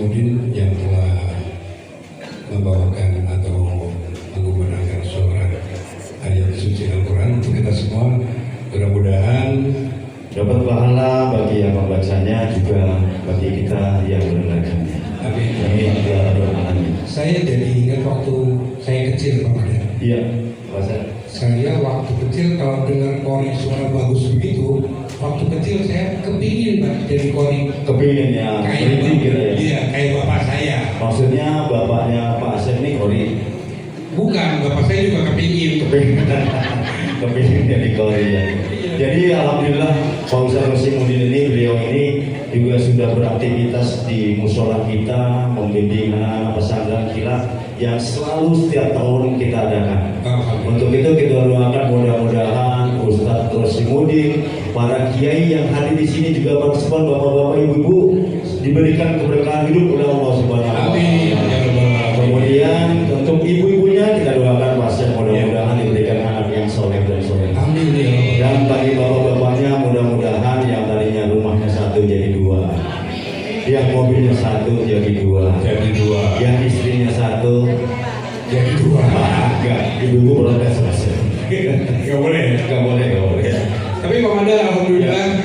Nasruddin yang telah membawakan atau menggunakan suara ayat suci Al-Quran untuk kita semua. Mudah-mudahan dapat pahala bagi yang membacanya, juga bagi kita yang mendengarkannya. Amin. Amin ya rabbal alamin. Saya jadi ingat waktu saya kecil, Pak Mada. Iya, Pak. Saya waktu kecil kalau dengar kori suara bagus begitu, waktu kecil saya kepingin Pak jadi kori. Kepingin ya, Kayak gitu ya. Iya, kayak bapak saya. Maksudnya bapaknya Pak Asep ini kori? Bukan, bapak saya juga kepingin. Kepingin jadi kori ya. Jadi alhamdulillah Pak Ustaz Rosimuddin ini, beliau ini juga sudah beraktivitas di musola kita, membimbing anak-anak pesantren kilat yang selalu setiap tahun kita adakan. Untuk itu kita doakan mudah-mudahan Ustaz Rosimuddin, para kiai yang hadir di sini juga partisipan, bapak-bapak, ibu-ibu diberikan keberkahan hidup oleh Allah Subhanahu wa taala. Kemudian untuk ibu-ibunya kita doakan pasti mudah-mudahan diberikan anak yang soleh dan soleh. Amin. Dan bagi bapak-bapaknya mudah-mudahan yang tadinya rumahnya satu jadi dua, yang mobilnya satu jadi dua, yang istrinya satu Jadi dua. Enggak, ibu-ibu protes selesai. Gak boleh. Tapi Pak Mada, alhamdulillah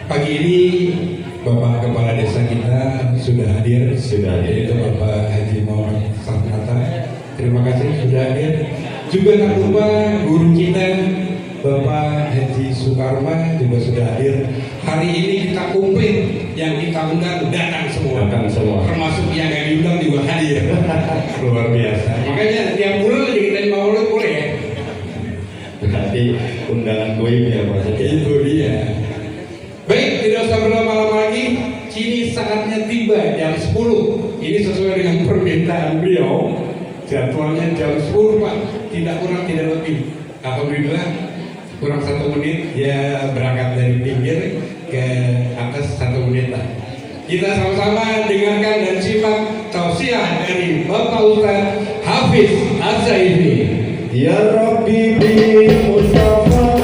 pagi ini Bapak Kepala Desa kita sudah hadir. Yaitu Bapak Haji Muhammad Sarnata. Terima kasih sudah hadir. Juga tak lupa guru kita Bapak Haji Sukarma juga sudah hadir. Hari ini kita kumpul, yang kita undang datang semua. Termasuk yang nggak diundang juga hadir. Luar biasa. Makanya tiap bulan lagi kita maulid boleh ya. Berarti undangan gue ya Pak. Itu dia. Baik, tidak usah berlama-lama lagi. Kini saatnya tiba jam 10. Ini sesuai dengan permintaan beliau. Jadwalnya jam 10 Pak. Tidak kurang, tidak lebih. Alhamdulillah kurang 1 menit ya, berangkat dari pinggir ke atas 1 menit lah. Kita sama-sama dengarkan dan simak tausiah dari Bapak Ustaz Hafiz Az-Zaidi. Ya Rabbi bi Mustafa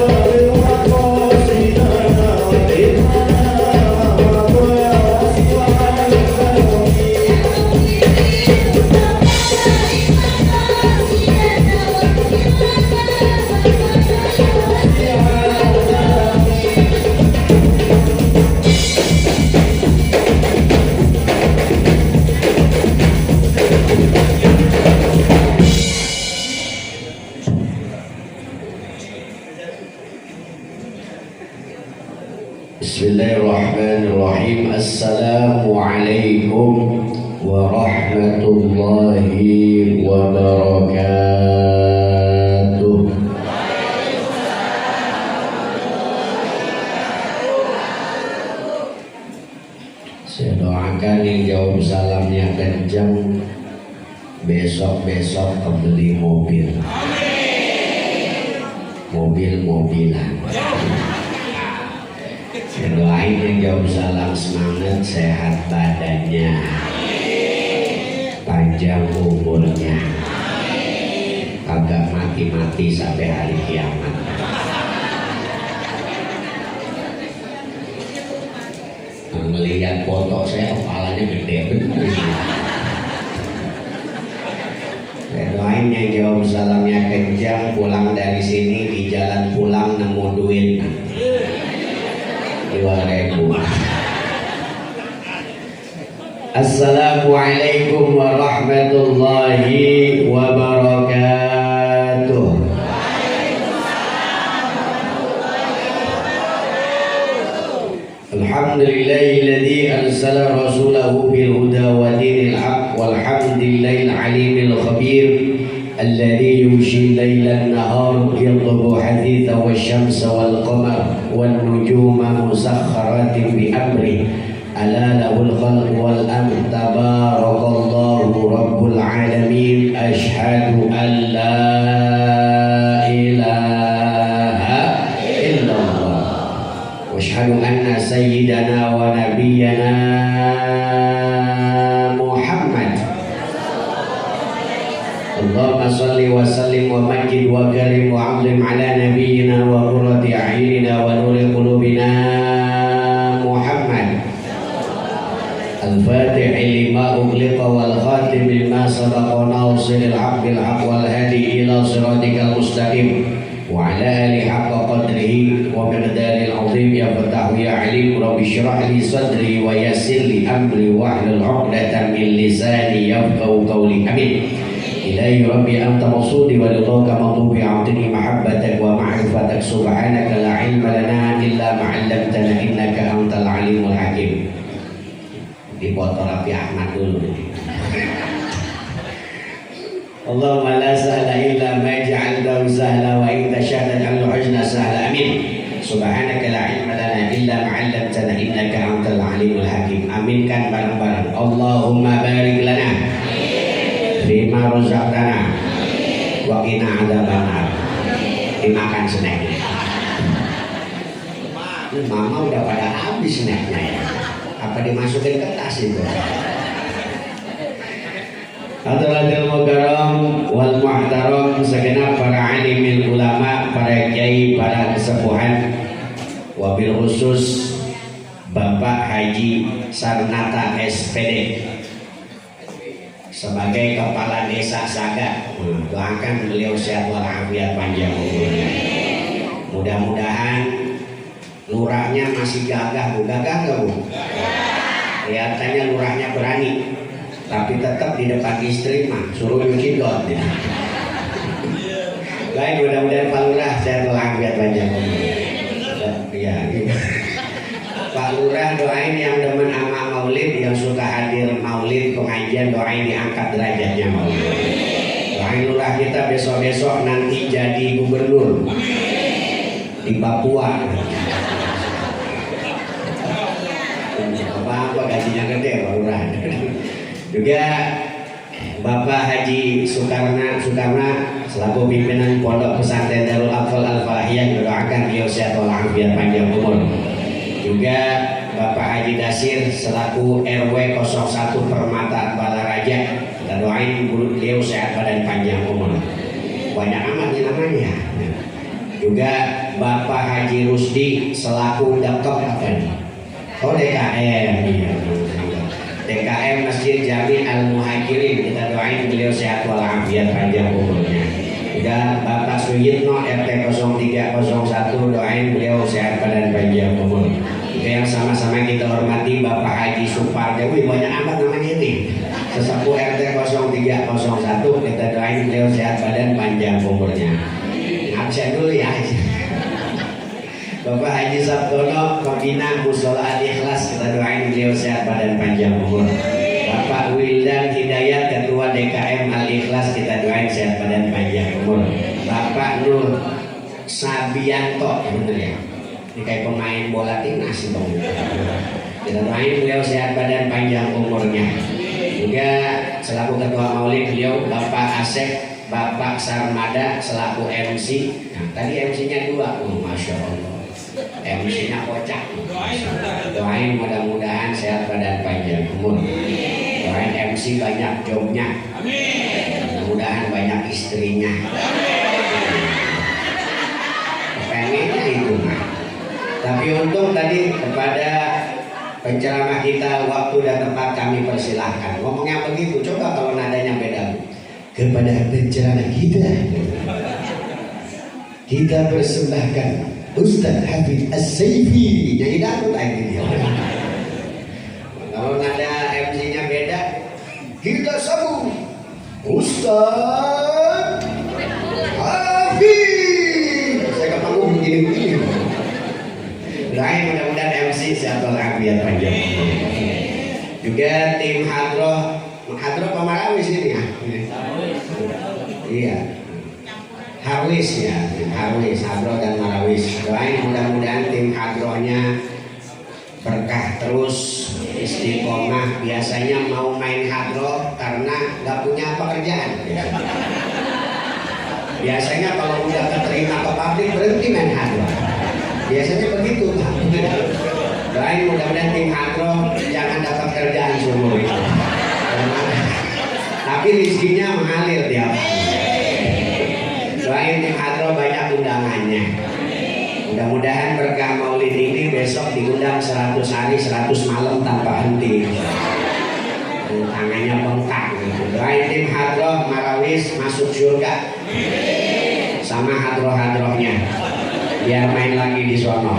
Bismillahirrahmanirrahim. Assalamualaikum warahmatullahi wabarakatuh. Saya doakan yang jawab salamnya kencang, besok-besok kebeli mobil. Mobil-mobilan. Saya doain yang jawab salam semangat, sehat badannya, panjang umurnya, agak mati-mati sampai hari kiamat. Melihat foto saya, kepalanya gede bener. Saya doain yang jawab salamnya kencang, pulang dari sini di jalan pulang nemu duit 2.000. Assalamualaikum warahmatullahi wabarakatuh. Alhamdulillahilladzi arsala rasulahu bil huda wa dinil haq, walhamdulillahil alimil khabir الذي يمشي الليل النهار يطلب حديث والشمس والقمر والنجوم مسخرات بأمره ألا له الخلق والأمر تبارك الله رب العالمين أشهد أن لا إله إلا الله وأشهد أن سيدنا ونبينا اللهم صل وسلم ومجد وكرم وعظم على نبينا وقرة أعيننا ونور قلوبنا محمد الفاتح بما سبق ناصر الحق بالحق والهادي إلى صراطك المستقيم وعلى آله حق قدره ومقداره العظيم يا فتاح يا عليم رب اشرح لي صدري ويسر لي أمري واحلل عقدة من لساني يفقهوا قولي آمين. إلهي ربي أنت مقصودي ورضاك مطلوبي أعطني محبتك ومعرفتك سبحانك لا علم لنا إلا ما علمتنا إنك أنت العليم الحكيم. Dipoto Rapi Ahmad dulu. Allahumma la sahla illa ma ja'altahu sahla wa anta syahda al husna sahla amin. Subhanaka la ilma lana illa ma 'allamtana innaka antal alimul hakim. Aminkan bareng-bareng. Allahumma barik lana fima razaqtana wa qina adzabannar. Dimakan snacknya. Mama udah pada habis snacknya ya. Apa dimasukin kertas itu? Hadratul mukarram wal muhtaram segenap para alimil ulama, para kiai, para kesepuhan, wabil khusus Bapak Haji Sarnata SPD sebagai kepala desa Saga. Doakan beliau sehat walafiat panjang umurnya. Mudah-mudahan lurahnya masih gagah, Bu. Gagah nggak, Bu? Kelihatannya lurahnya berani, tapi tetap di depan istri mah suruh nyuci dot. Baik, mudah-mudahan Pak Lurah sehat walafiat panjang umur. Ya, gitu. Pak Lurah doain yang demen ama maulid, yang suka hadir maulid pengajian, doain diangkat derajatnya maulid. Doain Lurah kita besok-besok nanti jadi gubernur di Papua. Apa gajinya gede Pak Lurah. Juga Bapak Haji Sukarna selaku pimpinan Pondok Pesantren Darul Atfal Al-Falahiyah mendoakan beliau sehat walafiat panjang umur. Juga Bapak Haji Dasir selaku RW 01 Permata Balaraja, kita doain beliau sehat badan panjang umur. Banyak amat namanya. Juga Bapak Haji Rusdi selaku Dakop apa nih? Oh DKM, iya. DKM Masjid Jami Al Muhajirin, kita doain beliau sehat walafiat panjang umurnya. Juga Bapak Suyitno RT 0301 doain beliau sehat badan panjang umur. Juga yang sama-sama kita hormati Bapak Haji Supardewi, banyak amat namanya ini. Sesepuh RT 0301 kita doain beliau sehat badan panjang umurnya. Absen dulu ya. Bapak Haji Sabtono Pembina Musola Al-Ikhlas, kita doain beliau sehat badan panjang umur. Bapak Wildan Hidayat Ketua DKM Al-Ikhlas, kita doain sehat badan panjang umur. Bapak Nur Sabianto, bener ya? Ini kayak pemain bola timnas dong. Kita doain beliau sehat badan panjang umurnya. Juga selaku Ketua Maulid beliau Bapak Asep Bapak Sarmada selaku MC. Nah, tadi MC-nya 2. Masya Allah. MC-nya kocak. Doain mudah-mudahan sehat badan panjang umur. Doain MC banyak jobnya. Mudah-mudahan banyak istrinya. Pengennya itu mah. Tapi untung tadi kepada penceramah kita waktu dan tempat kami persilahkan. Ngomongnya begitu. Coba kalau nadanya beda. Kepada penceramah kita persembahkan Ustaz Hafid As-Saifi. Jadi dangdut aja dia. Kalau nada MC-nya beda, kita sambung Ustaz Hafid. Saya ke panggung begini-begini. Doain mudah-mudahan MC sehat walafiat panjang. Juga tim Hadroh apa Marawis ini ya? Iya. Harwis ya, Harwis, Hadroh dan Marawis. Doain mudah-mudahan tim Hadrohnya berkah terus, istiqomah. Biasanya mau main Hadroh karena nggak punya pekerjaan. Biasanya kalau udah keterima ke pabrik berhenti main Hadroh. Biasanya begitu. Doain mudah-mudahan tim Hadroh jangan dapat kerjaan seumur itu. Tapi rezekinya mengalir tiap hari. Doain tim Hadroh banyak undangannya. Mudah-mudahan berkah maulid ini besok diundang 100 hari 100 malam tanpa henti. tangannya bengkak gitu. Doain tim hadroh Marawis masuk surga sama hadroh-hadrohnya biar main lagi di sono.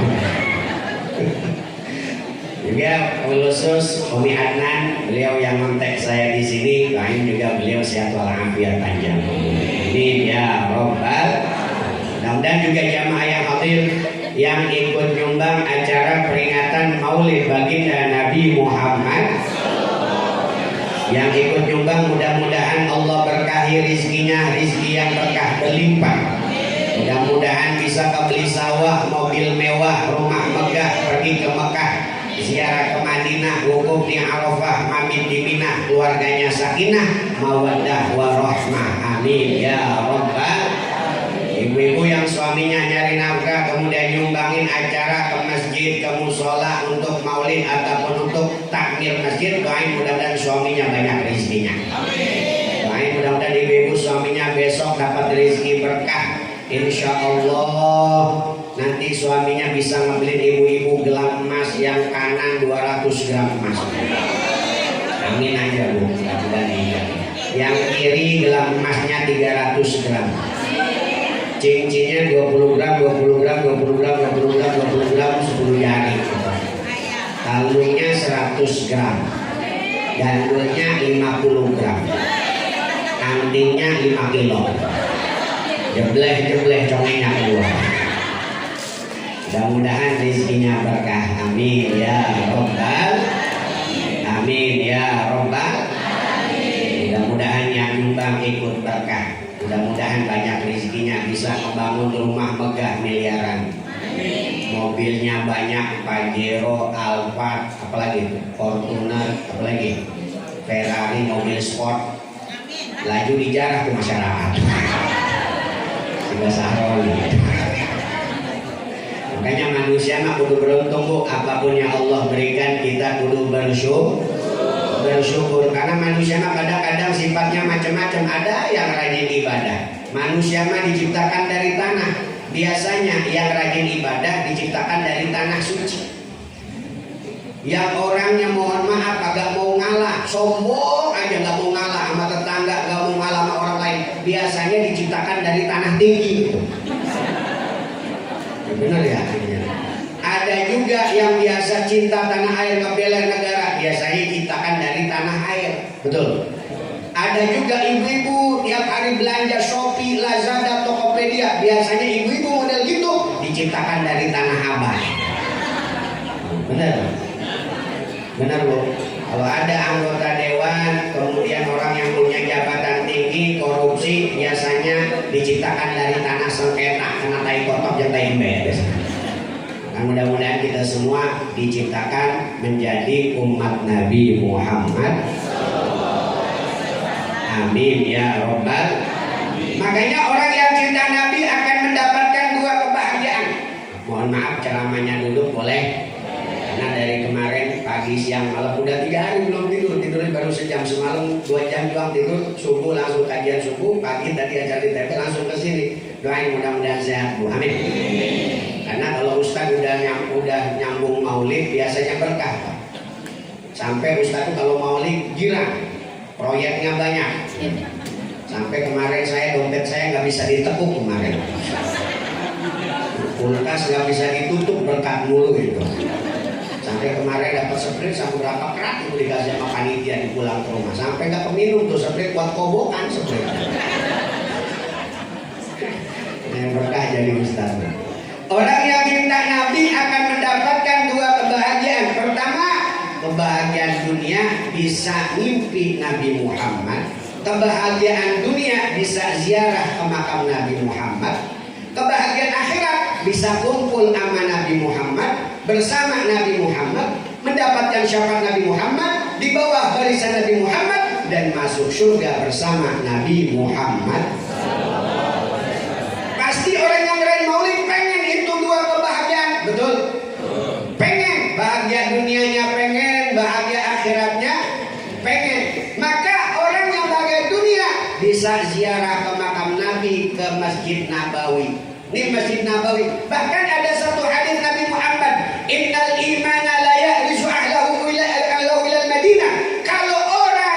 Juga khusus Umi Adnan, beliau yang kontak saya di sini, doain juga beliau sehat walafiat panjang. Ini ya Robbal. Mudah-mudahan juga jamaah yang hadir yang ikut nyumbang acara peringatan Maulid baginda Nabi Muhammad, yang ikut nyumbang mudah-mudahan Allah berkahi rizkinya, rizki yang berkah berlimpah. Mudah-mudahan bisa kebeli sawah, mobil mewah, rumah megah, pergi ke Mekah, ziarah ke Madinah, wukuf di Arafah, mabit di Mina, keluarganya sakinah, mawaddah warahmah. Amin ya Rabbal. Ibu-ibu yang suaminya nyari nafkah kemudian nyumbangin acara ke masjid, ke musola untuk maulid ataupun untuk takmir masjid, doain mudah-mudahan suaminya banyak rezekinya. Doain mudah-mudahan ibu-ibu suaminya besok dapat rezeki berkah. Insya Allah nanti suaminya bisa ngebeliin ibu-ibu gelang emas yang kanan 200 gram emas. Amin aja bu, mudah-mudahan iya. Yang kiri gelang emasnya 300 gram. Cincinnya 20 gram, 20 gram, 20 gram, 20 gram, 20 gram, 10 jari. Kalungnya 100 gram. Gandulnya 50 gram. Antingnya 5 kilo. Jebleh-jebleh congenya keluar. Mudah-mudahan rezekinya berkah. Amin ya Rabbal. Amin ya Rabbal. Mudah-mudahan yang nyumbang ikut berkah. Mudah-mudahan banyak rezekinya, bisa membangun rumah megah miliaran. Mobilnya banyak, Pajero, Alphard, apalagi Fortuner, apalagi Ferrari, mobil sport. Laju dijarah ke masyarakat. Sudah saroli. Makanya manusia mah kudu beruntung bu, apapun yang Allah berikan kita kudu bersyukur, karena manusia mah kadang-kadang sifatnya macam-macam. Ada yang rajin ibadah, manusia mah diciptakan dari tanah. Biasanya yang rajin ibadah diciptakan dari tanah suci. Yang orangnya mohon maaf agak mau ngalah, sombong aja, nggak mau ngalah sama tetangga, nggak mau ngalah sama orang lain, biasanya diciptakan dari tanah tinggi. Benar ya? Ada juga yang biasa cinta tanah air, ngebela negara, biasanya diciptakan dari tanah air. Betul. Ada juga ibu-ibu tiap hari belanja Shopee, Lazada, Tokopedia, biasanya ibu-ibu model gitu diciptakan dari tanah abang. Benar? Benar bu. Kalau ada anggota dewan, kemudian orang yang punya jabatan tinggi, korupsi, biasanya diciptakan dari tanah sengketa, karena tai kotok yang tai ember. Nah, mudah-mudahan kita semua diciptakan menjadi umat Nabi Muhammad. Amin ya Rabbal. Makanya orang yang cinta Nabi akan mendapatkan dua kebahagiaan. Mohon maaf ceramahnya dulu boleh? Karena dari kemarin pagi, siang, malam udah 3 hari belum tidur. Tidurnya baru sejam, semalam 2 jam doang tidur. Subuh langsung kajian subuh, pagi tadi acara di TV langsung ke sini. Doain mudah-mudahan sehat bu. Amin. Karena kalau Ustaz udah nyambung maulid biasanya berkah. Sampai Ustaz tuh kalau maulid girang, proyeknya banyak. Sampai kemarin dompet saya nggak bisa ditekuk kemarin. Kulkas nggak bisa ditutup, berkat mulu gitu. Sampai kemarin dapat sprit sama berapa kerat itu dikasih sama panitia di pulang ke rumah. Sampai nggak keminum tuh sprit, buat kobokan sprit. Yang berkah jadi Ustaz. Orang yang cinta Nabi akan mendapatkan 2 kebahagiaan. Pertama, kebahagiaan dunia bisa mimpi Nabi Muhammad. Kebahagiaan dunia bisa ziarah ke makam Nabi Muhammad. Kebahagiaan akhirat bisa kumpul sama Nabi Muhammad, bersama Nabi Muhammad, mendapatkan syafaat Nabi Muhammad, di bawah barisan Nabi Muhammad, dan masuk surga bersama Nabi Muhammad. Pasti orang yang ngerayain maulid pengen itu 2 kebahagiaan, betul? Pengen bahagia dunianya, pengen bahagia akhiratnya, pengen. Maka orang yang bahagia dunia bisa ziarah ke makam Nabi, ke Masjid Nabawi. Ini Masjid Nabawi. Bahkan ada satu hadis Nabi Muhammad, innal imana la yahrisu ahlahu ila al-Madinah. Kalau orang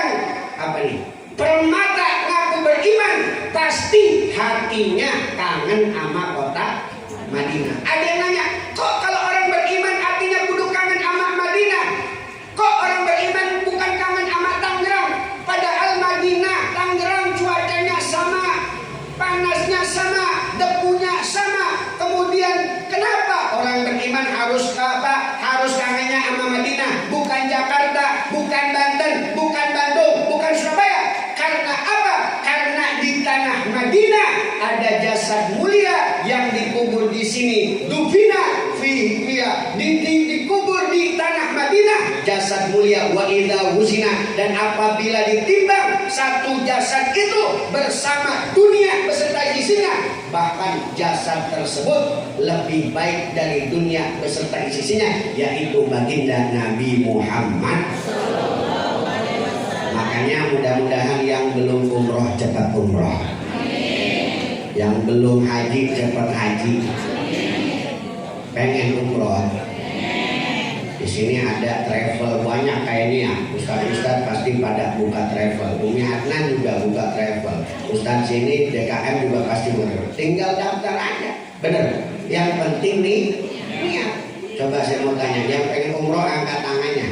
harus apa? Harus kangennya sama Madinah, bukan Jakarta, bukan Banten, bukan Bandung, bukan Surabaya. Karena apa? Karena di tanah Madinah ada jasad mulia yang dikubur di sini. Dufina fi dikubur di tanah Madinah jasad mulia wa idza wuzina, dan apabila ditimbang satu jasad itu bersama dunia beserta isinya, bahkan jasad tersebut lebih baik dari dunia beserta isinya, yaitu baginda Nabi Muhammad. Makanya mudah-mudahan yang belum umroh cepat umroh, yang belum haji cepat haji. Pengen umroh, di sini ada travel banyak kayaknya ya. Ustaz-ustaz pasti pada buka travel. Umi Adnan juga buka travel. Ustaz sini DKM juga pasti buka. Tinggal daftar aja. Bener. Yang penting nih niat. Coba saya mau tanya, yang pengen umroh angkat tangannya.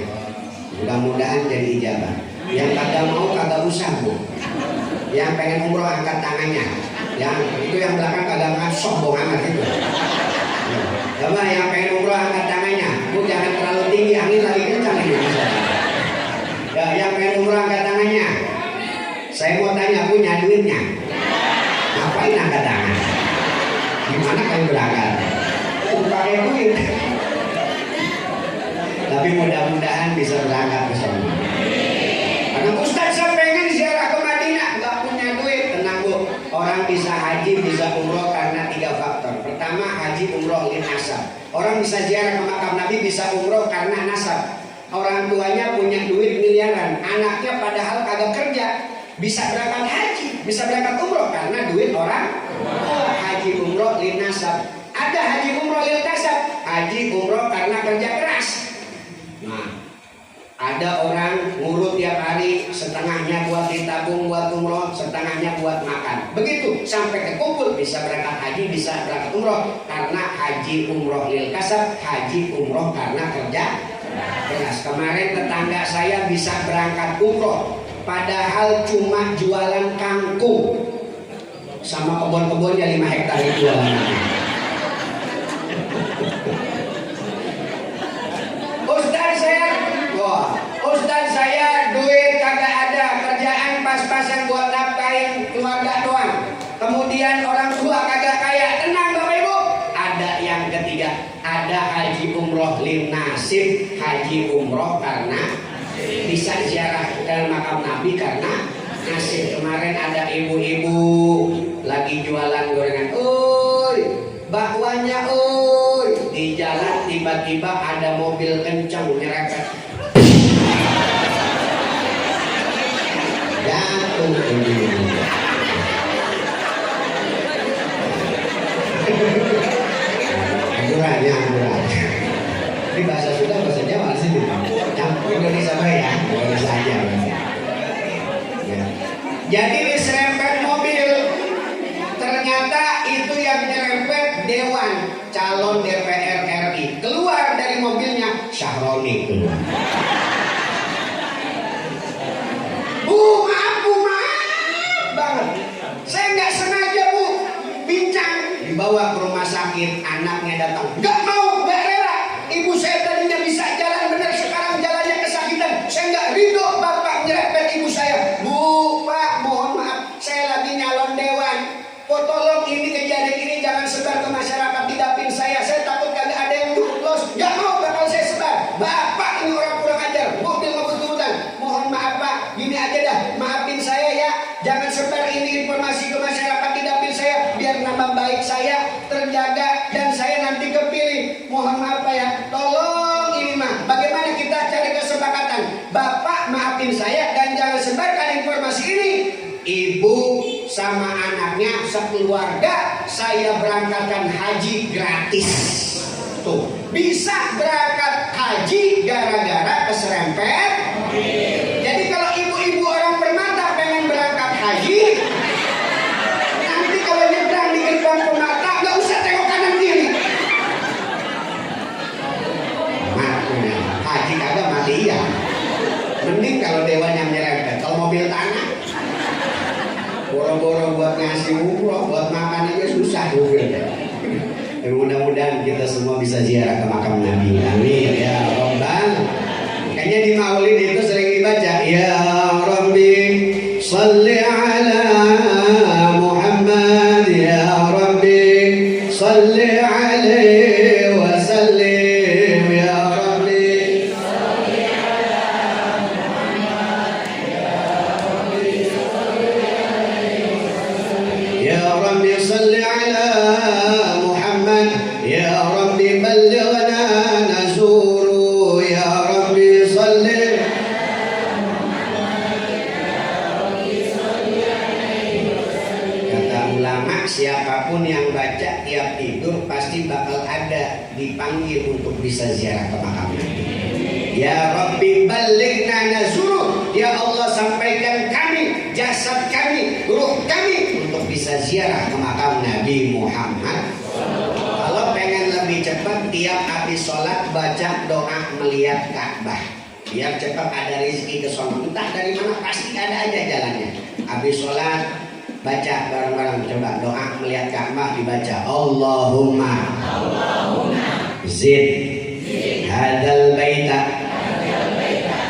Mudah-mudahan jadi ijabah. Yang kagak mau kagak usah bu. Yang pengen umroh angkat tangannya. Yang itu yang belakang kagak angkat sombong amat itu. Coba yang pengen umroh angkat tangannya. Bu jangan terlalu tinggi, angin lagi kencang ini. Ya, yang pengen umroh angkat tangannya. Saya mau tanya, punya duitnya? Ngapain angkat tangan? Gimana kamu berangkat? Pakai duit. Tapi mudah-mudahan bisa berangkat ke sana. Karena Ustaz saya pengen ziarah ke Madinah, nggak punya duit. Tenang bu, orang bisa haji bisa umroh karena 3 faktor. Pertama, haji umroh lin nasab. Orang bisa ziarah ke makam Nabi bisa umroh karena nasab. Orang tuanya punya duit miliaran, anaknya padahal kagak kerja, bisa berangkat haji, bisa berangkat umroh karena duit orang. Haji umroh lin nasab. Ada haji umroh lin nasab, haji umroh karena kerja keras. Nah, ada orang ngurut tiap hari, setengahnya buat ditabung buat umroh, setengahnya buat makan. Begitu sampai kekumpul bisa berangkat haji, bisa berangkat umroh karena haji umroh lil kasab, haji umroh karena kerja keras. Kemarin tetangga saya bisa berangkat umroh, padahal cuma jualan kangkung sama kebun-kebunnya 5 hektar itu jualan. Ustaz saya duit kagak ada, kerjaan pas-pasan buat nafkahin keluarga doang. Kemudian orang tua kagak kaya. Tenang Bapak Ibu, ada yang ketiga, ada haji umroh lin nasib, haji umroh karena bisa ziarah ke makam Nabi karena nasib. Kemarin ada ibu-ibu lagi jualan gorengan, bakwanya di jalan tiba-tiba ada mobil kencang nyerempet. Jatuh Angguran. Ini bahasa Sunda, bahasa Jawa sih. Campur Indonesia ya, Indonesia aja. Ya. Jadi diserempet mobil, ternyata itu yang nyerempet Dewan Calon DPR RI. Keluar dari mobilnya Syahroni keluar. Maaf banget. Saya nggak sengaja bu, bincang. Dibawa ke rumah sakit, anaknya datang. Nggak mau, nggak rela. Ibu saya tadinya bisa jalan benar, sekarang jalannya kesakitan. Saya nggak ridho bapak nyerempet ibu saya. Bu, pak, mohon maaf, saya lagi nyalon dewan. Tolong ini kejadian ini jangan sebar ke masyarakat di dapil saya. Saya takut kagak ada yang lolos. Nggak mau bakal saya sebar. Bapak ini orang kurang ajar. Mobil ngebut-ngebutan. Mohon maaf pak, gini aja dah. Maafin saya ya. Jangan sebar ini informasi ke masyarakat di dapil saya. Biar nama baik saya terjaga dan saya nanti kepilih. Mohon maaf pak ya. Tolong ini mah. Bagaimana kita cari kesepakatan? Bapak maafin saya dan jangan sebarkan informasi ini. Ibu sama anaknya sekeluarga saya berangkatkan haji gratis. Tuh, bisa berangkat haji gara-gara keserempet. Jadi kalau ibu-ibu orang Permata pengen berangkat haji, nanti kalau nyebrang di gerbang Permata nggak usah tengok kanan kiri. Makanya haji kagak mati iya. Mending kalau dewan yang nyerempet. Kalau mobil tanah boro-boro buat ngasih umroh, buat makan aja susah juga. Mudah-mudahan kita semua bisa ziarah ke makam Nabi. Amin ya Rabbal. Makanya di Maulid itu sering dibaca, ya Rabbi salli ala Muhammad, ya Rabbi salli alaihi wa sallim, ya Rabbi salli ala Muhammad, ya Rabbi salli ala Muhammad, ya Rabbi ballighna nazuru, ya Rabbi salli. Kata ulama, siapapun yang baca tiap tidur pasti bakal ada dipanggil untuk bisa ziarah ke makam Nabi. Ya Rabbi ballighna nazuru, ya Allah sampaikan kami, jasad kami, ruh kami untuk bisa ziarah ke makam Nabi Muhammad. Kalau pengen lebih cepat, tiap habis sholat baca doa melihat Ka'bah, biar cepat ada rezeki ke sono. Entah dari mana pasti ada aja jalannya. Habis sholat baca bareng-bareng, coba doa melihat Ka'bah dibaca. Allahumma zid hadal baita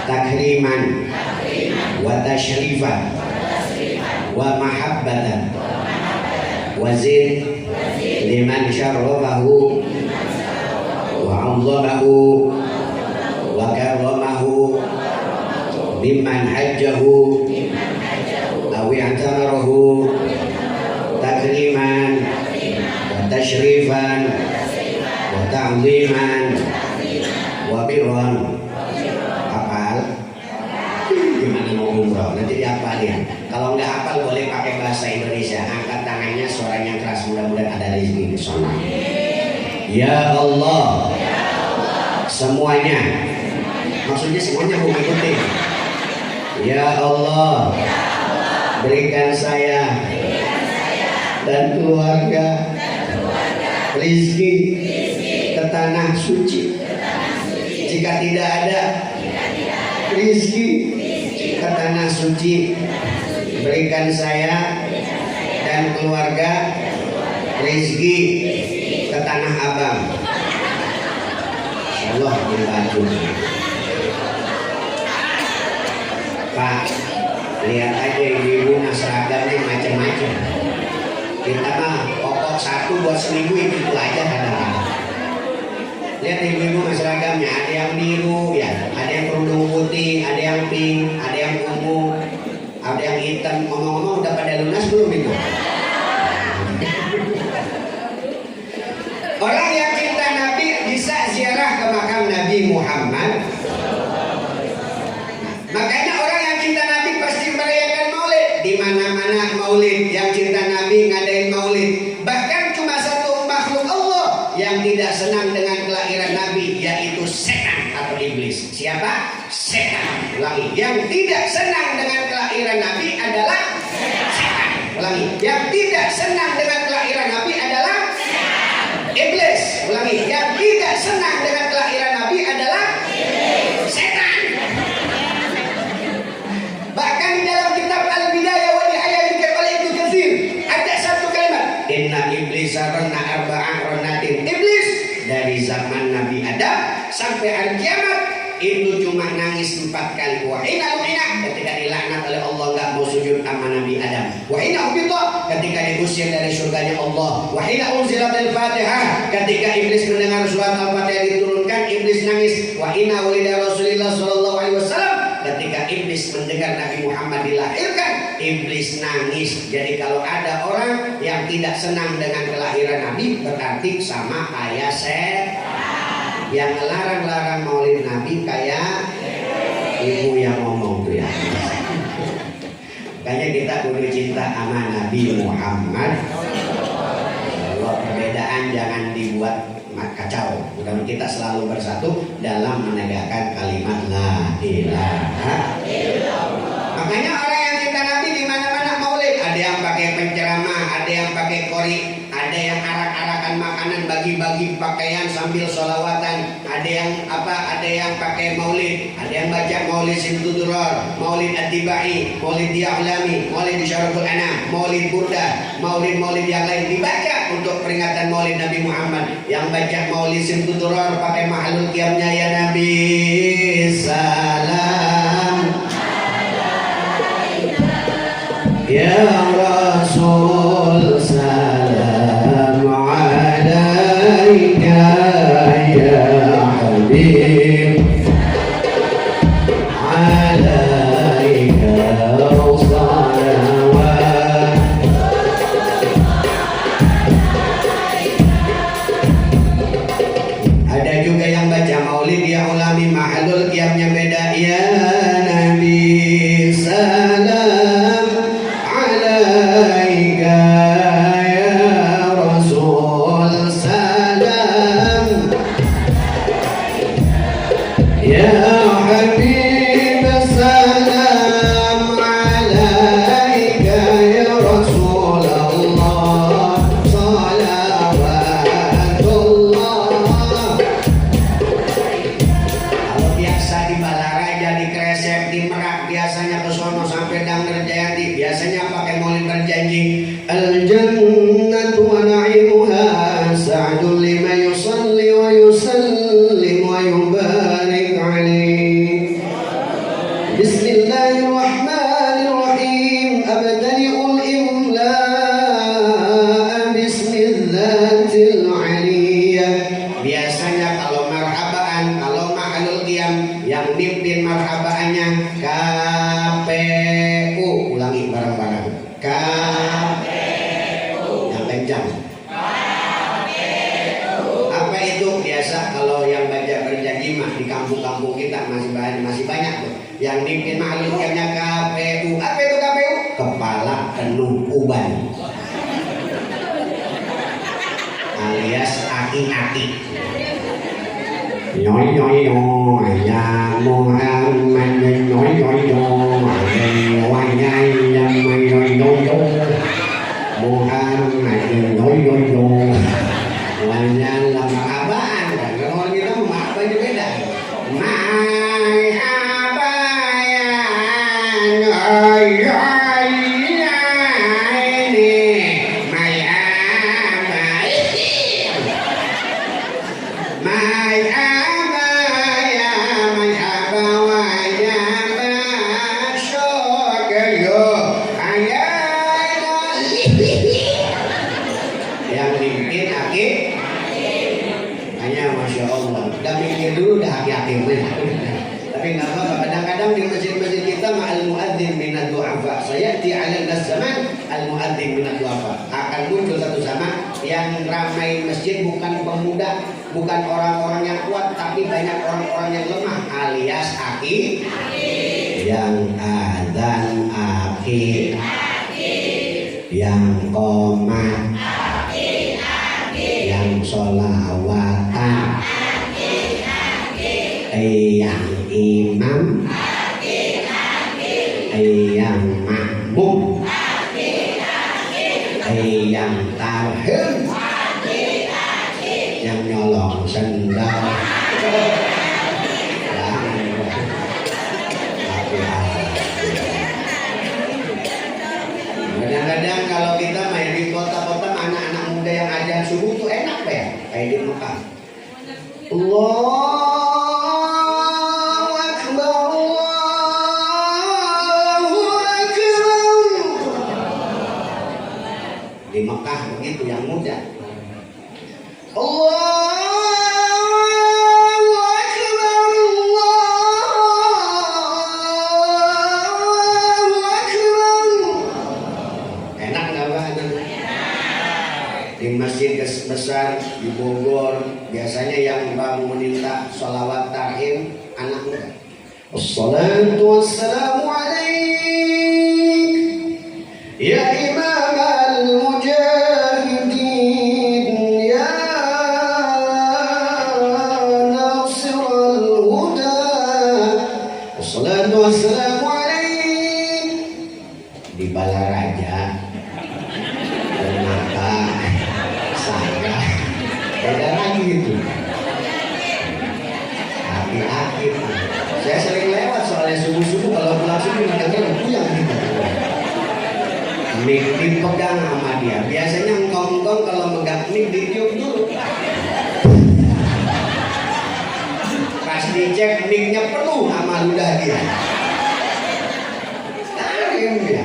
takriman wa tashrifan wa mahabbatan wa zid liman syarrafahu wa 'azzamahu wa karramahu mimman hajjahu aw i'tamarahu takriman wa tashrifan wa ta'ziman wa birran. Hafal? Gimana mau umroh? Nanti dihafalin. Kalau nggak hafal boleh pakai bahasa Indonesia. Angkat tangannya, suaranya keras, mudah-mudahan ada rezeki di sana. Ya Allah, semuanya. Maksudnya semuanya mau ikutin. Ya Allah, berikan saya dan keluarga rizki ke tanah suci. Jika tidak ada rizki ke tanah suci, berikan saya dan keluarga rizki ke tanah abang. Allah membantu. Pak, lihat aja ibu-ibu seragamnya macam-macam. Kita mah pokok satu buat seminggu itu aja kadang-kadang. Lihat ibu-ibu seragamnya, ada yang biru ya, ada yang kerudung putih, ada yang pink, ada yang ungu, ada yang hitam. Ngomong-ngomong udah pada lunas belum itu? Orang yang cinta Nabi bisa ziarah ke makam Nabi Muhammad. Makanya orang yang cinta Nabi pasti merayakan maulid. Di mana-mana maulid, yang cinta Nabi ngadain maulid. Bahkan cuma satu makhluk Allah yang tidak senang dengan kelahiran Nabi, yaitu setan atau iblis. Siapa? Setan. Ulangi. Yang tidak senang dengan kelahiran Nabi adalah setan. Ulangi. Yang tidak senang dengan kelahiran Nabi adalah iblis. Ulangi. Yang tidak senang dengan kelahiran Nabi adalah setan. Bahkan di dalam kitab Al-Bidayah wa Nihayah oleh Ibnu Katsir ada satu kalimat, inna iblis ranna arba'an ranatin. Iblis dari zaman Nabi Adam sampai hari kiamat itu cuma nangis 4 kali. Wa ina ketika dilaknat oleh Allah enggak mau sujud sama Nabi Adam. Wa ina ketika diusir dari surganya Allah. Wa ina unzilatil Fatihah ketika iblis mendengar surat Al-Fatihah diturunkan, iblis nangis. Wa ina ulida Rasulillah sallallahu alaihi wasallam ketika iblis mendengar Nabi Muhammad dilahirkan, iblis nangis. Jadi kalau ada orang yang tidak senang dengan kelahiran Nabi, berarti sama kayak setan yang ngelarang-larang maulid Nabi, kayak ibu yang ngomong tuh ya. Makanya kita kudu cinta sama Nabi Muhammad. Kalau perbedaan jangan dibuat kacau. Mudah-mudahan kita selalu bersatu dalam menegakkan kalimat la ilaha illallah. Makanya orang yang cinta Nabi di mana-mana maulid, ada yang pakai penceramah, ada yang pakai kori, ada yang arak-arakan makanan, bagi-bagi pakaian sambil sholawatan, ada yang ada yang pakai maulid, ada yang baca maulid Simtudurar, maulid At-Tibai, maulid Dia'ulami, maulid Syaraful Anam, maulid Burda, maulid yang lain dibaca. untuk peringatan Maulid Nabi Muhammad. Yang baca Maulid Simtudurar pakai mahlul qiyamnya ya Nabi. Salam ya Rasul, salam alaika ya Habib, alaika salawat. Ada juga yang baca maulid ya ulami mahalul qiyamnya beda ya Nabi. Salam alaika ya Rasul, salam ya Habib, salam alaika ya Rasulullah, salawatullah. Kalau biasa di Balaraja, di Kresek, di Merak, biasanya ke sono sampai Dangder Jayati, biasanya pakai maulid berjanji al jannatu wa na'imuha sa'dun liman yusalli wa yusallim wa yubarik alaih. Bismillahirrahmanirrahim. Abtadi'ul imla'a bismillatil aliyah. Biasanya kalau marhabaan, kalau mahalul qiyam, yang mimpin marhabaannya KPU. Ulangi bareng-bareng. KPU. Yang kencang. Apa itu? Biasa kalau yang baca berjanji mah di kampung-kampung kita masih banyak tuh. Yang mimpin mahalul qiyamnya KPU. Apa itu KPU? Kepala Penuh Uban, alias aki-aki. Nhói nhói nhói ya Muhammad, nhói nhói nhói ngoài ngay nhằm mày nhói nhói nhói Muhammad, nhói nhói nhói wanya lama abaan. Kalau orang kita mah apa aja beda. Mai abayan ay ay ini mai abayan mai abaya mai abawaya masyok yo ayat yang mimpin aki. Hanya masya Allah. Udah mikir dulu dah aki-aki. Tapi nggak apa-apa. Kadang-kadang di masjid-masjid kita ma'al muadzin minad du'afa. Sayati 'ala zaman al muadzin minad du'afa. Akan muncul satu zaman yang ramai masjid bukan pemuda, bukan orang-orang yang kuat, tapi banyak orang-orang yang lemah alias aki. Yang adzan aki, yang qomat, yang sholawatan, yang imam, yang makmum, yang tarhim, yang nyolong sendal. Kadang-kadang kalau kita main di kota-kota, anak-anak muda yang azan subuh tuh enak ya, kayak di Mekah. Allahu Akbar, Allahu Akbar. Di Mekah begitu yang muda. Allahu Akbar, Allahu Akbar. Enak nggak Pak? Di masjid besar di Bogor biasanya yang minta sholawat tarhim anak muda. Assalatu wassalamu alaik ya imam al-mujahidin ya nasir al-huda. Assalatu wassalamu alaik. Di Balaraja maka saya beda lagi gitu. Akhir-akhir saya sering lewat soalnya subuh-subuh, kalau pulang subuh kadang-kadang puyang gitu. Mic dipegang sama dia. Biasanya engkong-engkong kalau megang mic ditiup dulu. Pas dicek mic-nya penuh sama ludah dia. Tarim dia.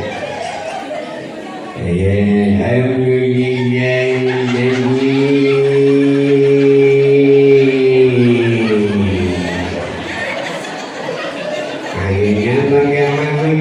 Akhirnya bagaimana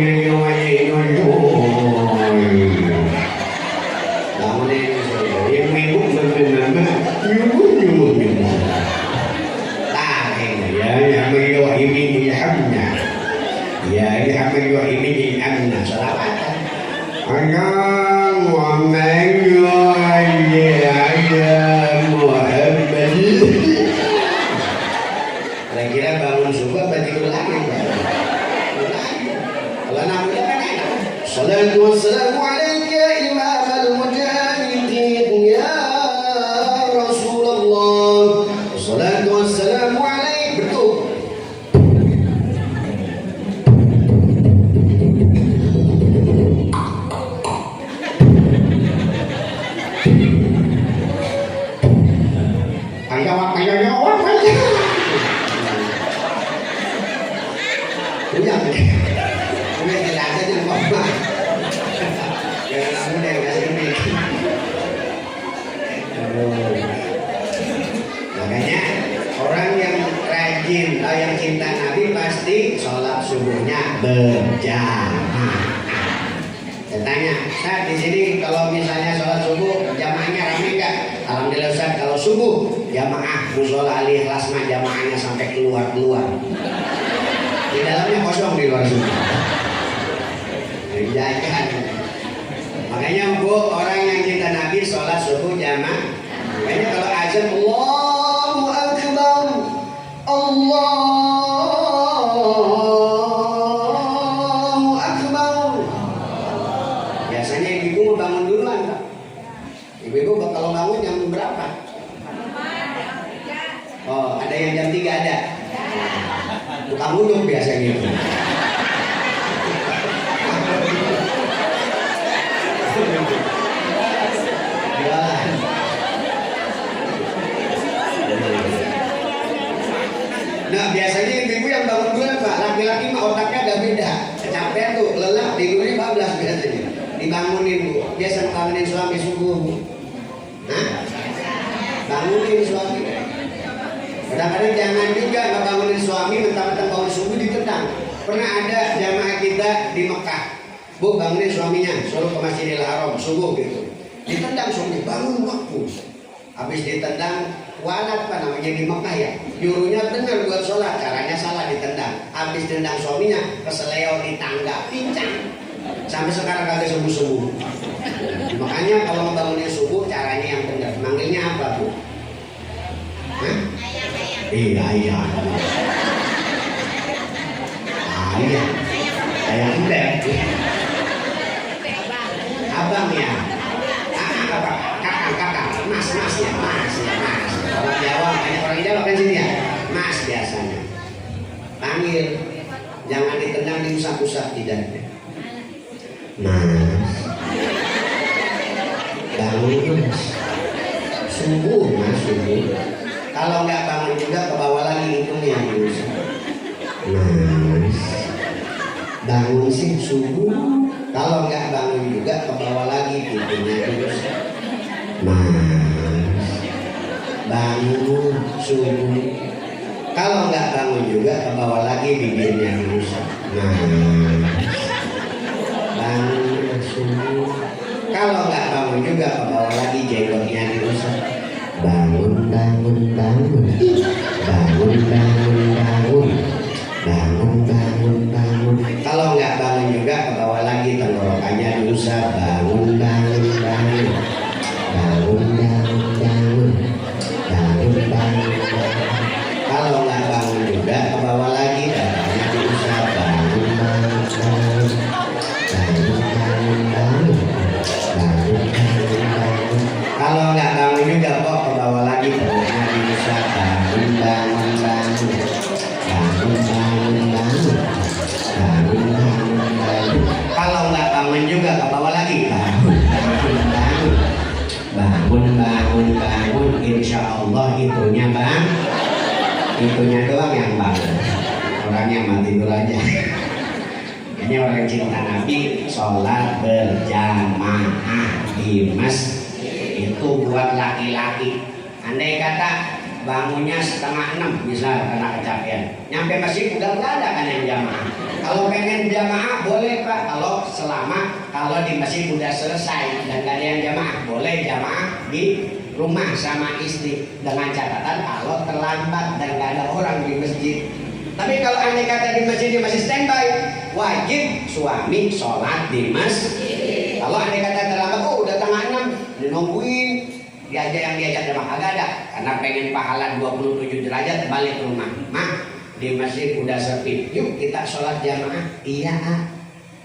kira bangun subuh apa tidur lagi? Kalau namanya kan enak. Salatu wassalamu alaika imamal mujahidin ya Rasulullah. Salatu wassalamu alaika. Betul. Makanya orang yang rajin, yang cinta Nabi pasti sholat subuhnya berjamaah. Saya tanya, Ustaz di sini kalau misalnya sholat subuh jamaahnya ramai nggak? Alhamdulillah Ustaz, kalau subuh jamaah musola Ali Ikhlas mah jamaahnya sampai keluar. Di dalamnya kosong di luar subuh. Jangan. Makanya Bu, orang yang cinta Nabi sholat subuh jamaah. Makanya kalau azan Allahu Akbar, Allahu Akbar. Biasanya ibu mau bangun duluan, Pak. Ibu kalau bangun jam berapa? Oh, ada yang jam 3 ada. Tukang uduk biasanya itu. Nah biasanya ibu yang bangun duluan Pak, laki-laki mah otaknya agak beda, kecapean tuh, lelah, tidurnya bablas biasanya. Dibangunin Bu, biasa bangunin suami subuh Bu. Hah? Bangunin suami. Kadang-kadang jangan juga nggak bangunin suami, mentang-mentang bangun subuh ditendang. Pernah ada jamaah kita di Mekah, Bu bangunin suaminya, suruh ke Masjidil Haram subuh gitu. Ditendang suami, bangun waktu. Habis ditendang, walat apa namanya di Mekah ya, nyuruhnya benar buat sholat, caranya salah ditendang. Habis tendang suaminya, keseleo di tangga, pincang. Sampai sekarang kagak subuh-subuh. Makanya kalau membangunin subuh, caranya yang benar. Manggilnya apa Bu? Hah? Iya. Ayah. Ayah embek. Abang ya. Kakak. Mas ya. Orang Jawa, banyak orang Jawa kan sini ya. Mas biasanya. Panggil. Jangan ditendang, diusap-usap tidak. Mas. Bangun Mas. Subuh Mas subuh. Kalau nggak bangun juga ke bawah lagi hidungnya diusap. Mas. Bangun sih subuh. Kalau nggak bangun juga ke bawah lagi hidungnya diusap. Mas. Bangun subuh. Kalau nggak bangun juga ke bawah lagi bibirnya diusap. Mas. Bangun subuh. Kalau nggak bangun juga ke bawah lagi jenggotnya diusap. Bangun. Kalau nggak bangun juga ke bawah lagi tenggorokannya diusap. Bangun. Kalau nggak bangun juga ke bawah lagi dadanya diusap. Bangun. Kalau nggak bangun juga kok ke bawah lagi perutnya diusap. Bangun. itunya doang yang bangun, orangnya mati tidur aja. Ini orang cinta Nabi sholat berjamaah di masjid itu buat laki-laki. Andai kata bangunnya 5:30 misal karena kecapean, nyampe masjid udah nggak ada kan yang jamaah. Kalau pengen jamaah boleh Pak, kalau di masjid udah selesai dan gak ada yang jamaah, boleh jamaah di rumah sama istri dengan catatan kalau terlambat dan gak ada orang di masjid. Tapi kalau andai kata di masjid masih standby, wajib suami sholat di masjid. Kalau andai kata terlambat, oh udah 5:30, dinungguin, yang diajak jamaah agak ada, karena pengen pahala 27 derajat balik ke rumah. Mak, di masjid udah sepi, yuk kita sholat jamaah. Iya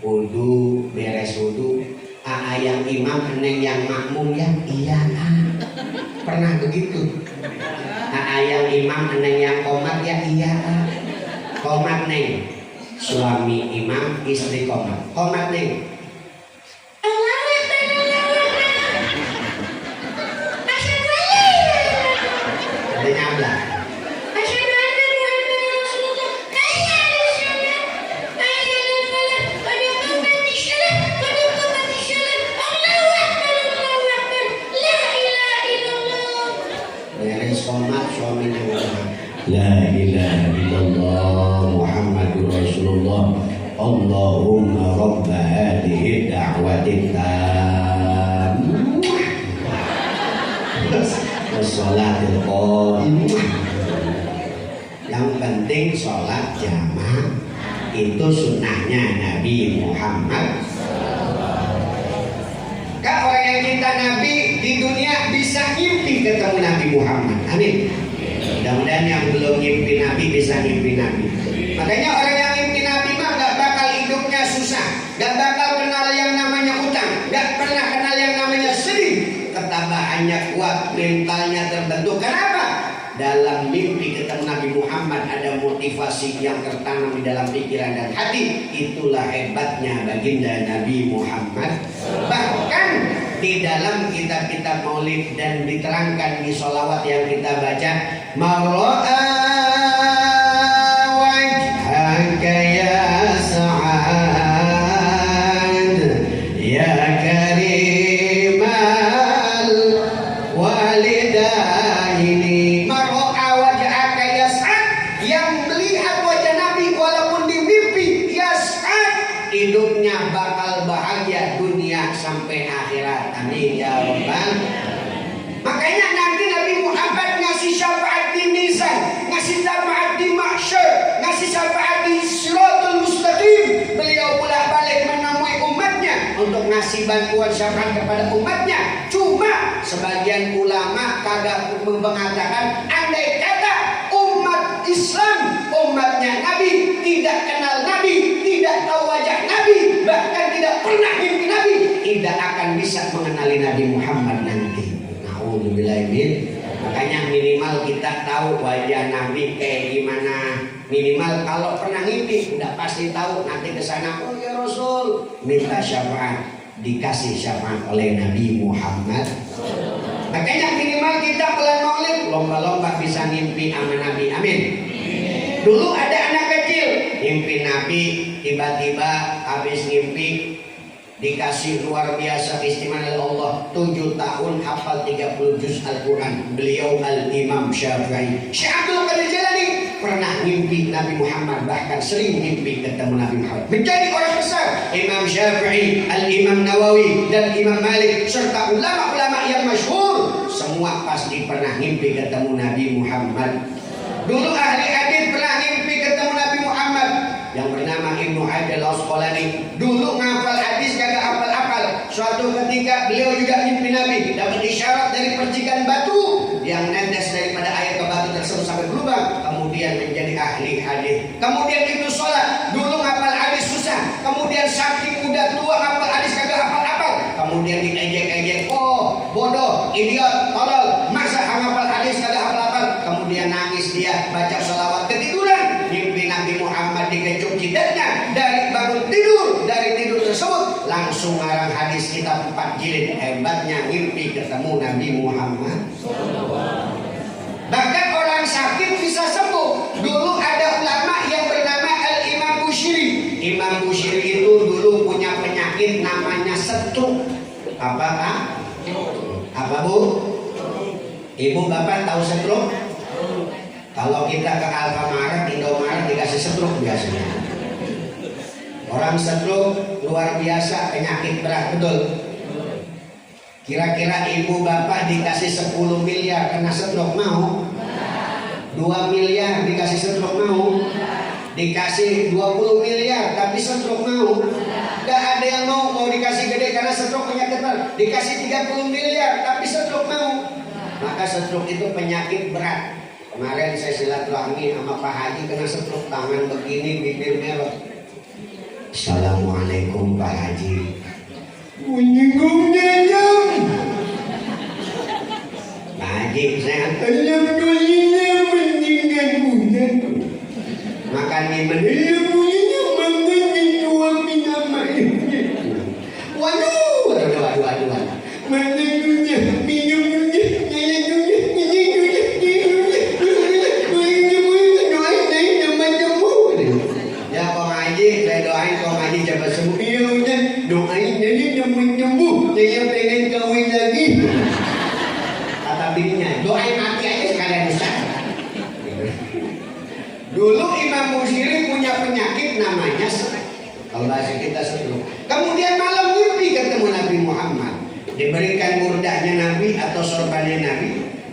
wudu, beres wudu. Yang imam, neng yang makmum ya. Iya pernah begitu. Yang imam, neng yang komat ya. Iya komat neng, suami imam, istri komat. Komat neng, ada nyabla. Beres komat, suaminya komat. La ilaha illallah Muhammadur Rasulullah. Allahumma rabba hadhihi da'wati tammah wassalatil qa'imah. Yang penting sholat jamaah itu sunnahnya Nabi Muhammad. Kak, orang yang cinta Nabi di dunia bisa ngimpi ketemu Nabi Muhammad. Amin. Mudah-mudahan yang belum ngimpi Nabi bisa ngimpi Nabi. Makanya orang yang ngimpi Nabi mah gak bakal hidupnya susah, gak bakal kenal yang namanya utang, gak pernah kenal yang namanya sedih. Ketabahannya kuat, mentalnya terbentuk. Kenapa? Dalam mimpi ketemu Nabi Muhammad ada motivasi yang tertanam di dalam pikiran dan hati. Itulah hebatnya baginda Nabi Muhammad. Bahkan di dalam kitab-kitab maulid dan diterangkan di sholawat yang kita baca, mar'a wajhaka ya sa'ad ya karimal walidaini. Mar'a wajhaka ya sa'ad, yang melihat wajah Nabi walaupun di mimpi, ya sa'ad, hidupnya bakal bahagia dunia sampai akhirat. Amin ya rabbal. Makanya nanti Nabi Muhammad ngasih syafaat di mizan, ngasih syafaat di mahsyar, ngasih syafaat di siratul mustaqim. Beliau bolak-balik menemui umatnya untuk ngasih bantuan syafaat kepada umatnya. Cuma sebagian ulama kagak mengatakan andai kata umat Islam, umatnya Nabi tidak kenal Nabi, tidak tahu wajah Nabi, bahkan tidak pernah mimpi Nabi, tidak akan bisa mengenali Nabi Muhammad nanti. Makanya minimal kita tahu wajah Nabi kayak gimana. Minimal kalau pernah ngimpi udah pasti tahu nanti ke sana, oh ya Rasul, minta syafaat, dikasih syafaat oleh Nabi Muhammad. Makanya minimal kita bulan Maulid lomba-lomba bisa ngimpi sama Nabi. Amin. Dulu ada anak kecil ngimpi Nabi, tiba-tiba habis ngimpi dikasih luar biasa istimewa oleh Allah, 7 tahun hafal 30 juz Al-Quran. Beliau Al-Imam Syafi'i. Syekh Abdul Qadir Jilani pernah mimpi Nabi Muhammad, bahkan sering mimpi ketemu Nabi Muhammad. Menjadi orang besar Imam Syafi'i, Al-Imam Nawawi dan Imam Malik serta ulama-ulama yang masyhur semua pasti pernah mimpi ketemu Nabi Muhammad. Dulu ahli hadis pernah mimpi ketemu Nabi Muhammad yang bernama Ibnu Hajar Al-Asqalani. Dulu ngafal hadis kagak hafal-hafal. Suatu ketika beliau juga mimpi Nabi, dapat isyarat dari percikan batu yang netes daripada air ke batu tersebut sampai berlubang, kemudian menjadi ahli hadis. Kemudian itu sholat, dulu ngafal hadis susah, kemudian saking udah tua ngafal hadis kagak hafal-hafal, kemudian diejek-ejek, oh bodoh, idiot, tolol, masa ngafal hadis kagak hafal-hafal. Kemudian nangis dia, baca sholawat, ketiduran, mimpi Nabi Muhammad dikecup jidatnya, dari bangun tidur, dari tidur tersebut langsung ngarang hadis kitab 4 jilid. Hebatnya mimpi ketemu Nabi Muhammad. Bahkan orang sakit bisa sembuh penyakit namanya stroke. Apa Pak? Apa Bu? Ibu Bapak tahu stroke? Kalau kita ke Alfamart, Indomaret dikasih stroke biasanya. Orang stroke luar biasa, penyakit berat, betul. Kira-kira ibu bapak dikasih 10 miliar kena stroke mau? 2 miliar dikasih stroke mau? Dikasih 20 miliar tapi stroke mau? Gak ada yang mau dikasih gede karena stroke penyakit berat. Dikasih 30 miliar tapi stroke mau? Maka stroke itu penyakit berat. Kemarin saya silaturahmi sama Pak Haji kena stroke, tangan begini, bibir merah. Assalamualaikum Pak Haji. Pak Haji, saya alhamdulillah meninggal bulan. Makan gimana? Waduh. Saya pengen kawin lagi. Kata bininya, doain mati aja sekalian Ustaz. Dulu Imam Busiri punya penyakit namanya kalau bahasa kita stroke. Kemudian malam mimpi ketemu Nabi Muhammad. Diberikan murdahnya Nabi atau sorbannya Nabi,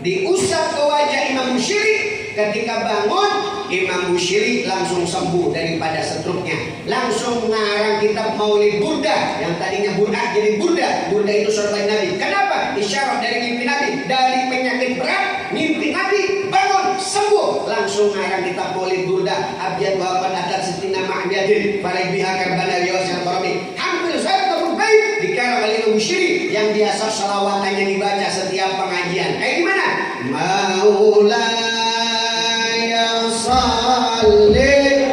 diusap ke wajah Imam Busiri. Ketika bangun, Imam Busiri langsung sembuh daripada stroke-nya. Langsung ngarang kitab Maulid Burda, yang tadinya Burda jadi Burda. Burda itu sorban Nabi. Kenapa? Isyarat dari mimpi Nabi. Dari penyakit berat, mimpi Nabi, bangun, sembuh. Langsung ngarang kitab Maulid Burda. Abjad Bapak Atat Sitina Ma'amiyadin Farid Biha Karbana Riyos yang Koroni. Hampir saya ketemu baik dikarang oleh Imam Busiri, yang biasa salawatannya dibaca setiap pengajian. Kayak gimana? Maulana salli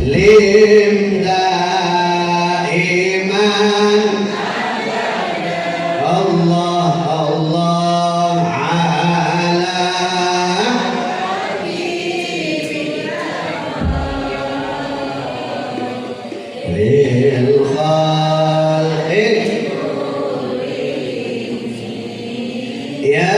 lim daiman Allah ala lil khalqi ya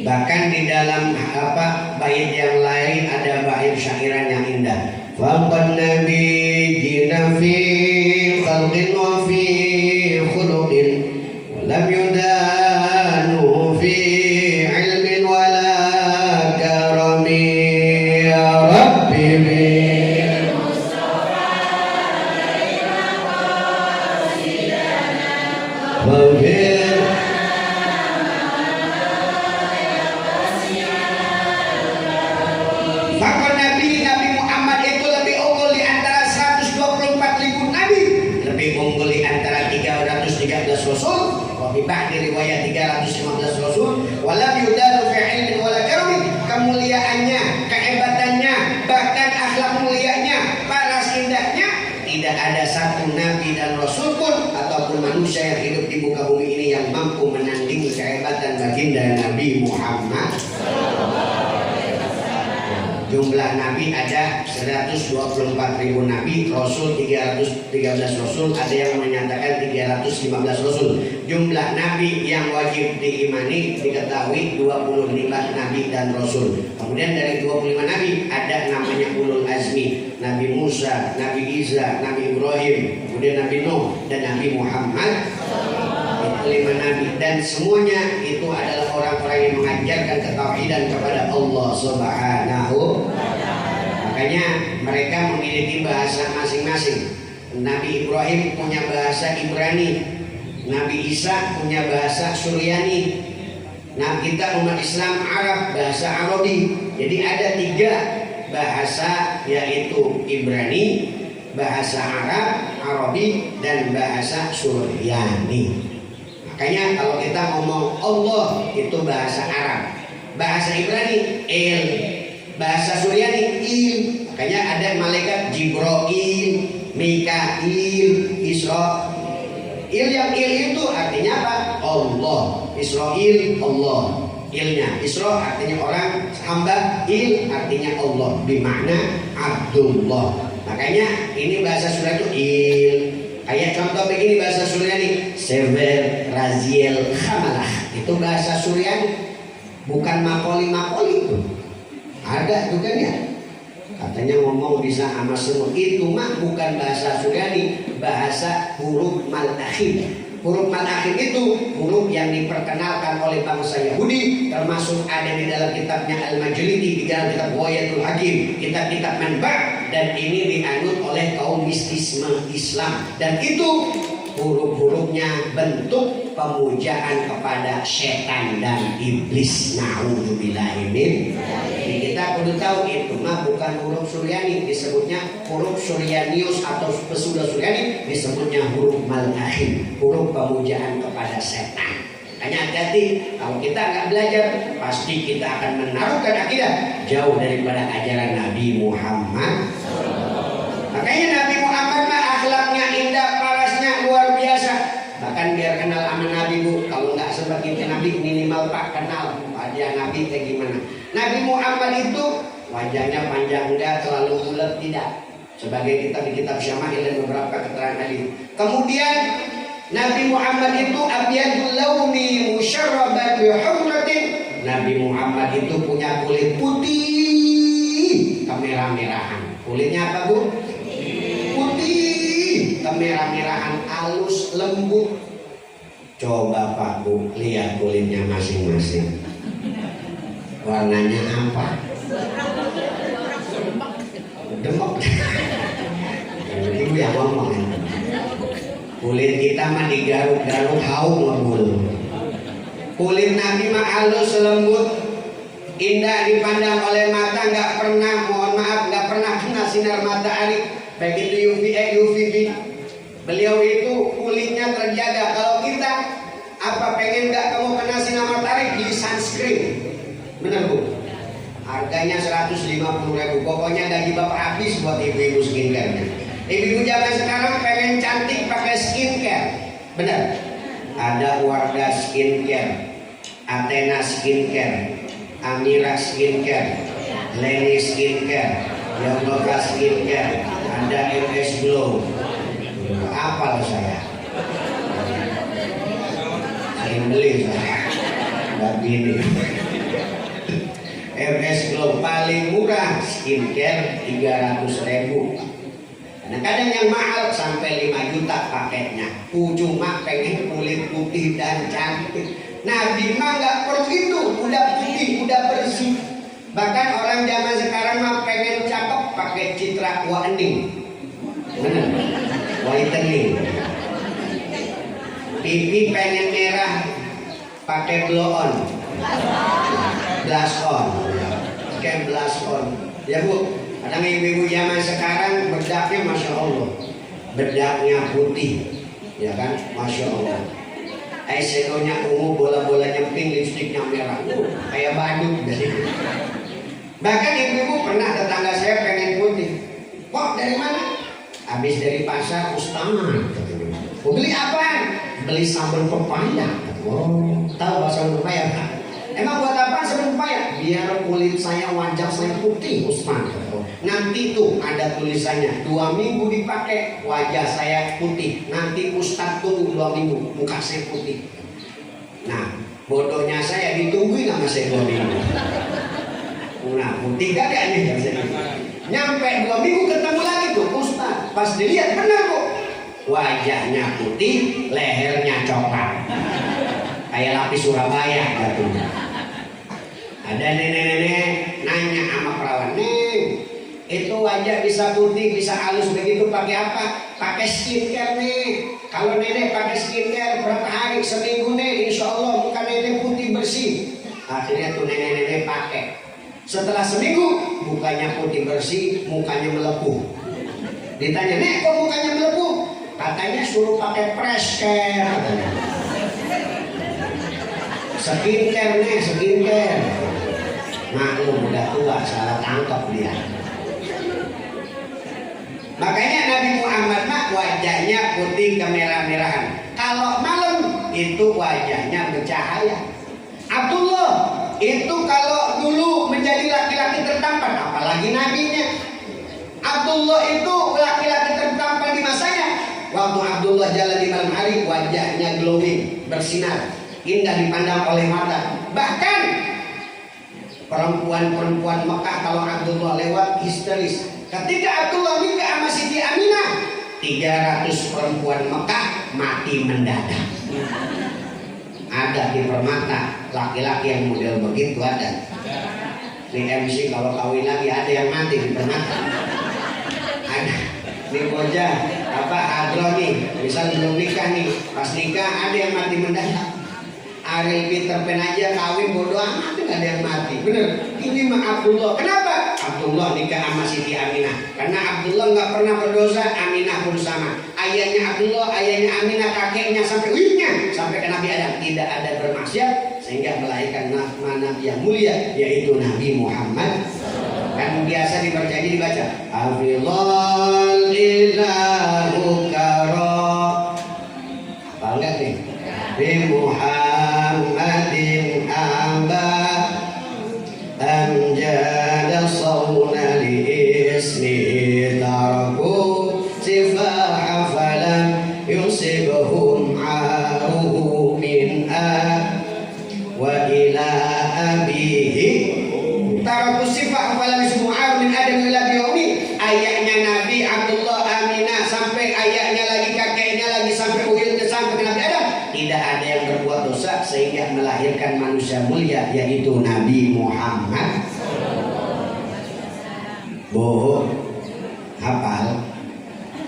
bahkan di dalam bait yang lain ada bait syairan yang indah. Faqad nabiyina fi khalqin wa fi khuluqin wa lam yudanu fi ilmin wa la karami ya rabbi bil mustafa khaira qasidana wa Rasul, wa fi ba'di riwayat 315 Rasul, walam yudanu fi ilmin wala karami. Kemuliaannya, kehebatannya, bahkan akhlak mulianya, paras indahnya, tidak ada satu nabi dan rasul pun ataupun manusia yang hidup di muka bumi ini yang mampu menandingi kehebatan baginda Nabi Muhammad. Jumlah nabi ada 124.000 nabi, rasul 313 rasul, ada yang menyatakan 315 rasul. Jumlah nabi yang wajib diimani diketahui 25 nabi dan rasul. Kemudian dari 25 nabi ada namanya ulul azmi, Nabi Musa, Nabi Isa, Nabi Ibrahim, kemudian Nabi Nuh dan Nabi Muhammad. 5 nabi, dan semuanya itu adalah orang-orang yang mengajarkan ketauhidan kepada Allah Subhanahu. Makanya mereka memiliki bahasa masing-masing. Nabi Ibrahim punya bahasa Ibrani, Nabi Isa punya bahasa Suryani. Nah, kita umat Islam Arab bahasa Arabi. Jadi ada 3 bahasa yaitu Ibrani, bahasa Arab, Arabi, dan bahasa Suryani. Makanya kalau kita ngomong Allah itu bahasa Arab, bahasa Ibrani Il, bahasa Suryani Il. Makanya ada malaikat Jibril, Mikail, Israil. Yang Il itu artinya apa? Allah. Israil Allah. Ilnya Isra artinya orang, hamba. Il artinya Allah, bermakna Abdullah. Makanya ini bahasa Sunda itu Il. Kayak contoh begini bahasa Suryani, Sever, Raziel, Khamalah. Itu bahasa Suryani, bukan makoli itu. Ada tuh kan ya. Katanya ngomong bisa sama semut, itu mah bukan bahasa Suryani, bahasa huruf mal-akhir. Huruf mal-akhir itu huruf yang diperkenalkan oleh bangsa Yahudi, termasuk ada di dalam kitabnya Al-Majlidi, di dalam kitab Wayatul Hakim, kitab-kitab manba', dan ini dianut oleh kaum mistisme Islam. Dan itu huruf-hurufnya bentuk pemujaan kepada setan dan iblis. Na'udzubillahi min. Jadi kita perlu tahu itu mah bukan huruf Suryani, disebutnya huruf Suryanius atau pesudah Suryani, disebutnya huruf mal-akhir, huruf pemujaan kepada setan. Hanya hati-hati, kalau kita nggak belajar, pasti kita akan menaruhkan akidah jauh daripada ajaran Nabi Muhammad. Makanya Nabi Muhammad mah akhlaknya indah, parasnya luar biasa. Bahkan biar kenal sama Nabi Bu, kalau nggak seperti Nabi minimal Pak kenal wajah Nabi kayak gimana. Nabi Muhammad itu wajahnya panjang enggak, terlalu bulat tidak. Sebagai kita di kitab Syama'il dan beberapa keterangan hadis. Kemudian Nabi Muhammad itu abyadul launi musyarraban bi humratin. Nabi Muhammad itu punya kulit putih kemerah-merahan. Kulitnya apa Bu? Putih kemerah-merahan, halus, lembut. Coba Pak Bu lihat kulitnya masing-masing. Warnanya apa? Demek. Ibu yang ngomong. Kulit kita mah digaruk-garuk haum ngebul. Kulit Nabi mah halus lembut, indah dipandang oleh mata, nggak pernah, mohon maaf, nggak pernah kena sinar matahari, baik itu UVA, UVB. Beliau itu kulitnya terjaga. Kalau kita apa pengen nggak kamu kena sinar matahari, beli sunscreen. Benar Bu? Harganya 150.000. Pokoknya gaji bapak habis buat ibu-ibu skincare. Ibu-ibu zaman sekarang pengen cantik pakai skincare. Benar? Ada Wardah Skincare, Athena Skincare, Amira Skincare, Leni Skincare, Yoga Skincare, ada MS Glow. Apal saya? Saya beli saya. Nggak gini. MS Glow paling murah skincare 300.000. Kadang-kadang yang mahal sampai 5 juta paketnya. Cuma pengen kulit putih dan cantik. Nabi mah nggak perlu itu, udah putih, udah bersih. Bahkan orang zaman sekarang mah pengen cakep pakai citra whitening. Benar? Whitening. Pipi pengen merah pakai blow on. Blush on, kayak blush on, ya Bu. Kadang ibu-ibu zaman sekarang bedaknya masya Allah, bedaknya putih, ya kan, masya Allah. Eyeshadownya ungu, bola-bolanya pink, lipstiknya merah, kayak badut. Bahkan ibu-ibu pernah tetangga saya pengen putih, kok dari mana? Habis dari pasar Ustaz. Beli apaan? Beli sambal pepaya. Oh, tahu bahasa pepaya kan? Emang buat apa sabun pepaya? Biar kulit saya, wajah saya putih, Ustaz. Nanti tuh ada tulisannya 2 minggu dipakai, wajah saya putih. Nanti Ustaz tunggu 2 minggu, muka saya putih. Nah, bodohnya saya ditungguin sama saya 2 minggu. Nah, putih kagak nih? Nyampe 2 minggu ketemu lagi tuh Ustaz. Pas dilihat benar kok, wajahnya putih, lehernya coklat. Kayak lapis Surabaya katanya. Ada nenek-nenek nanya sama perawan, "Neng, itu wajah bisa putih, bisa halus begitu pakai apa?" "Pakai skincare nih." "Kalau nenek pakai skincare berapa hari?" "Seminggu nih, insya Allah muka nenek putih bersih." Akhirnya tuh nenek-nenek pakai. Setelah seminggu mukanya putih bersih, mukanya melepuh. Ditanya, "Nek, kok mukanya melepuh?" Katanya suruh pakai fresh care katanya. Skincare nih, skincare. Maklum udah tua, salah tangkap dia. Makanya Nabi Muhammad mah wajahnya putih kemerah-merahan. Kalau malam itu wajahnya bercahaya. Abdullah itu kalau dulu menjadi laki-laki tertampan, apalagi nabinya. Abdullah itu laki-laki tertampan di masanya. Waktu Abdullah jalan di malam hari, wajahnya glowing, bersinar, indah dipandang oleh mata. Bahkan perempuan-perempuan Mekah kalau Abdullah lewat histeris. Ketika Abdullah nikah sama Siti Aminah, 300 perempuan Mekah mati mendadak. Ada di Permata laki-laki yang model begitu ada. Di MC kalau kawin lagi ada yang mati di Permata. Ada di Bojah apa Hadro nih, misal belum nikah nih, pas nikah ada yang mati mendadak. Ariel Peter Pan aja kawin bodoh amat nggak ada yang mati, bener. Ini mah Abdullah. Kenapa? Abdullah nikah sama Siti Aminah. Karena Abdullah nggak pernah berdosa, Aminah pun sama. Ayahnya Abdullah, ayahnya Aminah, kakeknya sampai uyutnya sampai ke Nabi Adam tidak ada bermaksiat sehingga melahirkan Nabi yang mulia yaitu Nabi Muhammad. Kan biasa dibaca Hafizul ilahu karo. Apa enggak nih? Bi Muhammadin aba amjada sawna li ismi taraku sifaha falam yusibhum aruhu min wa ila abihi taraku sifah falam yusibhum aruhu min adam ila biyomi. Ayahnya Nabi Abdullah Aminah sampai ayahnya lagi kakeknya lagi sampai uyutnya sampai ke Nabi Adam tidak ada yang berbuat dosa sehingga melahirkan manusia mulia yaitu Nabi Muhammad. Bu, hafal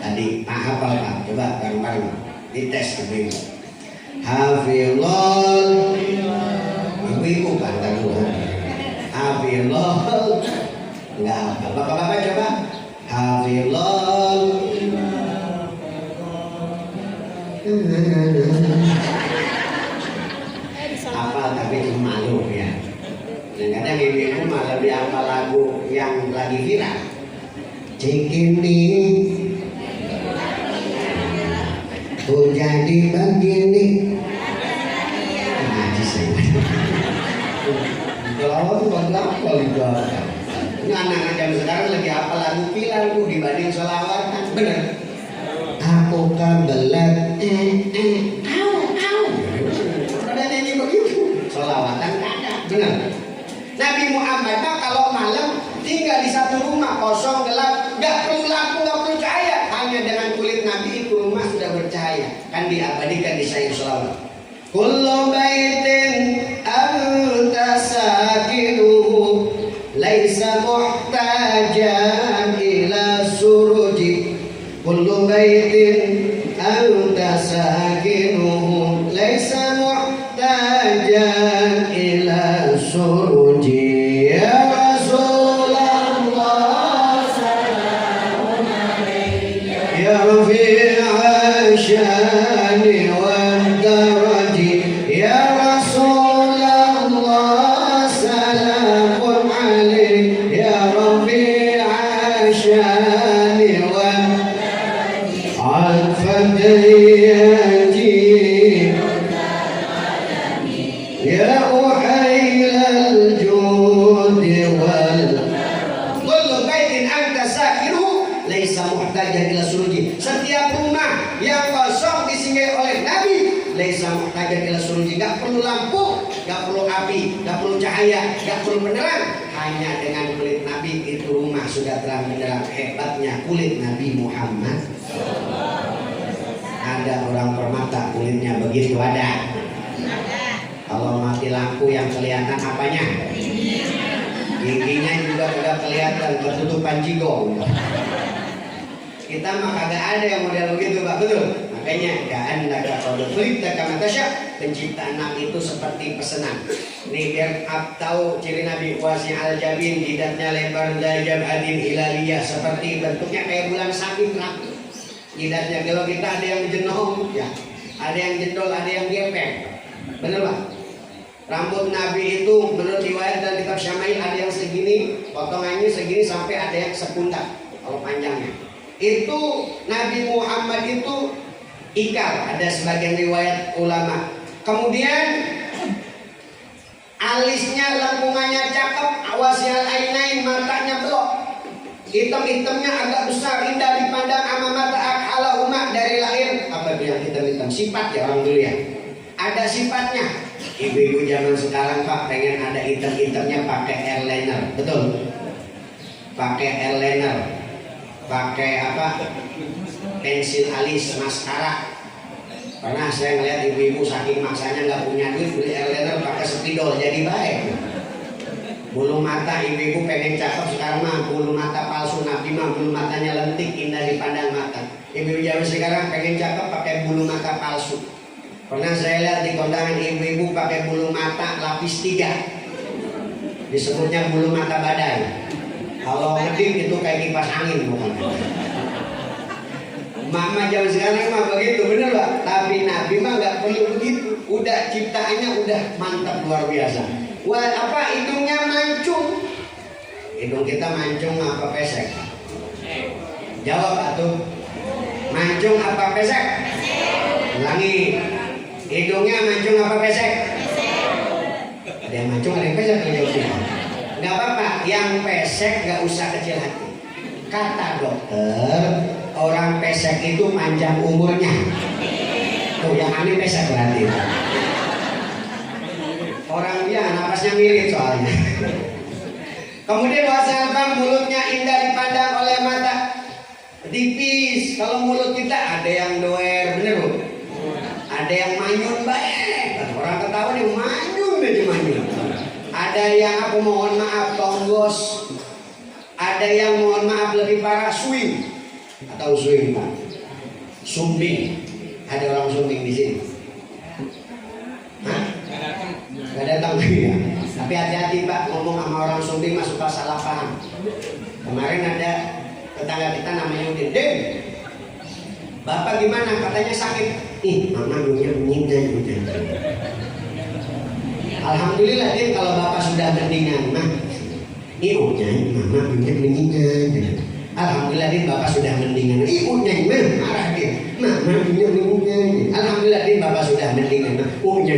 tadi? Hafal Pak? Coba bareng-bareng dites ibu. Hafizul ibu kata dulu. Hafizul enggak apa. Bapak-bapak coba. Hafizul apa tapi cuma malu ya. Kadang ibu malah lebih hafal lagu yang lagi viral. Cikini ku jadi begini. Ngaji sih. Kalau berapa juga. Ini anak-anak zaman sekarang lagi hafal lagu viral bu dibanding sholawat kan bener. Aku kebelet ada nyanyi begitu sholawatan ada bener. Nabi Muhammad kalau malam tinggal di satu rumah kosong gelap, gak perlu lampu, gak perlu cahaya, hanya dengan kulit Nabi itu rumah sudah bercahaya. Kan diabadikan di sayur sholawat. Kullu baitin anta sakinuhu laisa muhtajan ila suruji. Kullu baitin anta sakinuhu laisa muhtajan ila suruji. Ya Rasulullah salamun alayka ya rafi'a syani wal daraji. Ya Rasulullah salamun alayka ya rafi'a syani wal al-fadiyati ya uhailal judi wal kullu baitin anta sakiru laisa muhtajan ila suruji. Setiap rumah yang kosong disinggahi oleh Nabi laisa muhtajan ila suruji, gak perlu lampu, gak perlu api, gak perlu cahaya, gak perlu penerang, hanya dengan kulit Nabi itu rumah sudah terang benderang. Hebatnya kulit Nabi Muhammad. Ada orang Permata kulitnya begitu ada. Kalau mati lampu yang kelihatan apanya? Giginya juga udah kelihatan ketutupan jigong. Kita mah kagak ada yang model begitu Pak, betul? Makanya ka'annaka qad khuliqta kama tasya. Penciptaan Nabi itu seperti pesanan. Nih biar tahu ciri Nabi wasi'al jabin, jidatnya lebar, dajab adin hilaliyah, seperti bentuknya kayak bulan sabit rapi. Jidatnya kalau kita ada yang jenong ya, ada yang jendol, ada yang gepeng. Benar Pak? Rambut Nabi itu menurut riwayat dan kitab Syama'il ada yang segini, potongannya segini sampai ada yang sepundak kalau panjangnya. Itu Nabi Muhammad itu ikal, ada sebagian riwayat ulama. Kemudian alisnya, lengkungannya cakep, awasyal ainain, matanya belok, hitam-hitamnya agak besar, indah dipandang ama mata akhala umat dari lahir. Apa bilang hitam-hitam? Sifat ya orang dulu ya. Ada sifatnya. Ibu-ibu zaman sekarang Pak pengen ada hitam-hitamnya pakai airliner, betul? Pakai airliner, pakai apa? Pensil alis, maskara. Pernah saya ngeliat ibu-ibu saking maksanya nggak punya duit beli airliner pakai spidol jadi baik. Bulu mata ibu-ibu pengen cakep sekarang mah bulu mata palsu. Nabi mah bulu matanya lentik indah dipandang mata. Ibu-ibu zaman sekarang pengen cakep pakai bulu mata palsu. Pernah saya lihat di kondangan ibu-ibu pakai bulu mata lapis 3. Disebutnya bulu mata badai. Kalau ngedip itu kayak kipas angin bukan. Mama zaman sekarang mah begitu, bener Pak. Tapi Nabi mah nggak perlu begitu. Udah ciptaannya udah mantap luar biasa. Wah apa hidungnya mancung? Hidung kita mancung apa pesek? Jawab atuh. Mancung apa pesek? Ulangi. Hidungnya mancung apa pesek? Ada yang mancung, ada yang pesek, nggak apa-apa. Yang pesek nggak usah kecil hati. Kata dokter, orang pesek itu panjang umurnya. Tuh yang aneh pesek berarti. Orang dia napasnya mirip soalnya. Kemudian wasalkan mulutnya indah dipandang oleh mata. Tipis. Kalau mulut kita ada yang doer, bener Bu? Ada yang manyun baik. Orang ketawa nih manyun aja manyun. Ada yang aku mohon maaf tonggos. Ada yang mohon maaf lebih parah swing. Atau swing Pak? Sumbing. Ada orang sumbing di sini. Hah? Gak datang ya. Tapi hati-hati Pak ngomong sama orang sumbing masuk salah paham. Kemarin ada tetangga kita namanya Udin. Din, Bapak gimana? Katanya sakit. Ih, mama dunia meninggal udah. Alhamdulillah Din kalau Bapak sudah mendingan mah. Ibunya mama dunia meninggal. Alhamdulillah Din Bapak sudah mendingan. Ibunya marah dia. Mama dunia meninggal. Alhamdulillah Din Bapak sudah mendingan. Ibunya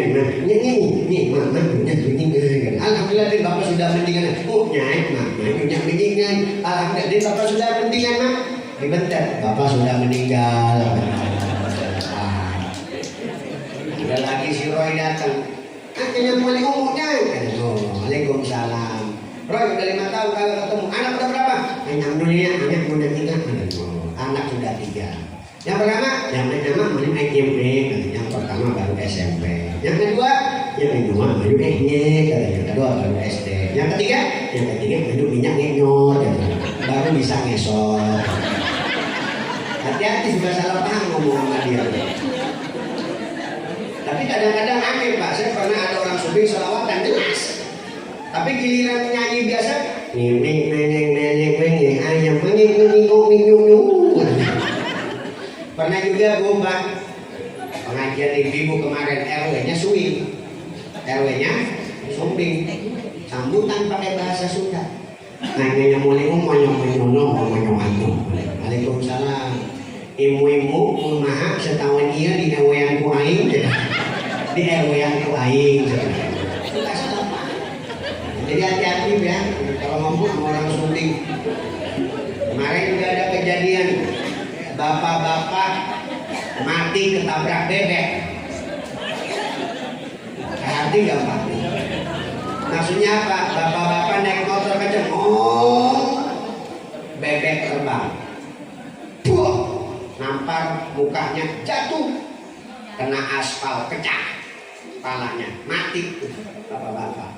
nih mama dunia meninggal. Alhamdulillah Din Bapak sudah mendingan. Ibunya mama dunia meninggal. Alhamdulillah Din Bapak sudah mendingan mah. Dibentar Bapak sudah meninggal. Ada lagi si Roy datang. Akhirnya mulai umurnya. Waalaikumsalam. Roy udah 5 tahun kagak ketemu. Anak udah berapa? Alhamdulillah anak udah 3. Anak sudah 3. Yang pertama, yang pertama mulai SMP. Yang pertama baru SMP. Yang kedua baru SD. Yang kedua baru SD. Yang ketiga baru minyak ngenyor. Baru bisa ngesot. Hati-hati sudah salah paham ngomong sama dia. Tapi kadang-kadang aneh Pak. Saya pernah ada orang sumbing selawatan jelas. Tapi giliran nyanyi biasa, ayam pernah juga Bu Pak pengajian ibu kemarin RW-nya swing, RW-nya sumbing, sambutan pakai bahasa Sunda. Nanya mulai Waalaikumsalam. Ibu-ibu kumaha setahun iya di RW yang ku aing, di RW yang ku aing. Jadi hati-hati ya kalau ngomong sama orang sumbing. Kemarin juga ada kejadian bapak-bapak mati ketabrak bebek. Hati gak mati? Maksudnya apa? Bapak-bapak naik motor kenceng, bebek terbang, nampar mukanya jatuh, kena aspal pecah, kepalanya mati bapak-bapak.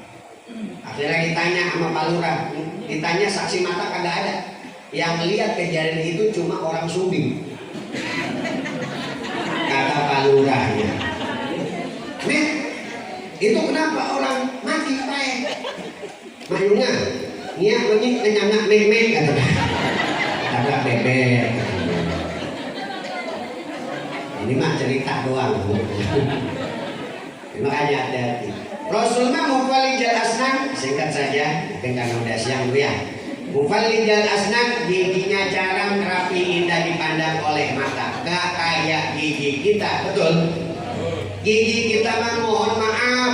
Akhirnya ditanya sama Pak Lurah, ditanya saksi mata kagak ada. Yang lihat kejadian itu cuma orang sumbing. lurahnya. Nek, itu kenapa orang mati pae? Mayuna, nia menyik kenyangak meh kata. Agak bebek. Ini mah cerita doang. Makanya hati-hati. Rasulullah mufallijal asnan, singkat saja, mungkin karena udah siang bu ya. Mufallijal asnan, giginya jarang, rapi, indah dipandang oleh mata. Gak kayak gigi kita, betul? Gigi kita mah mohon maaf.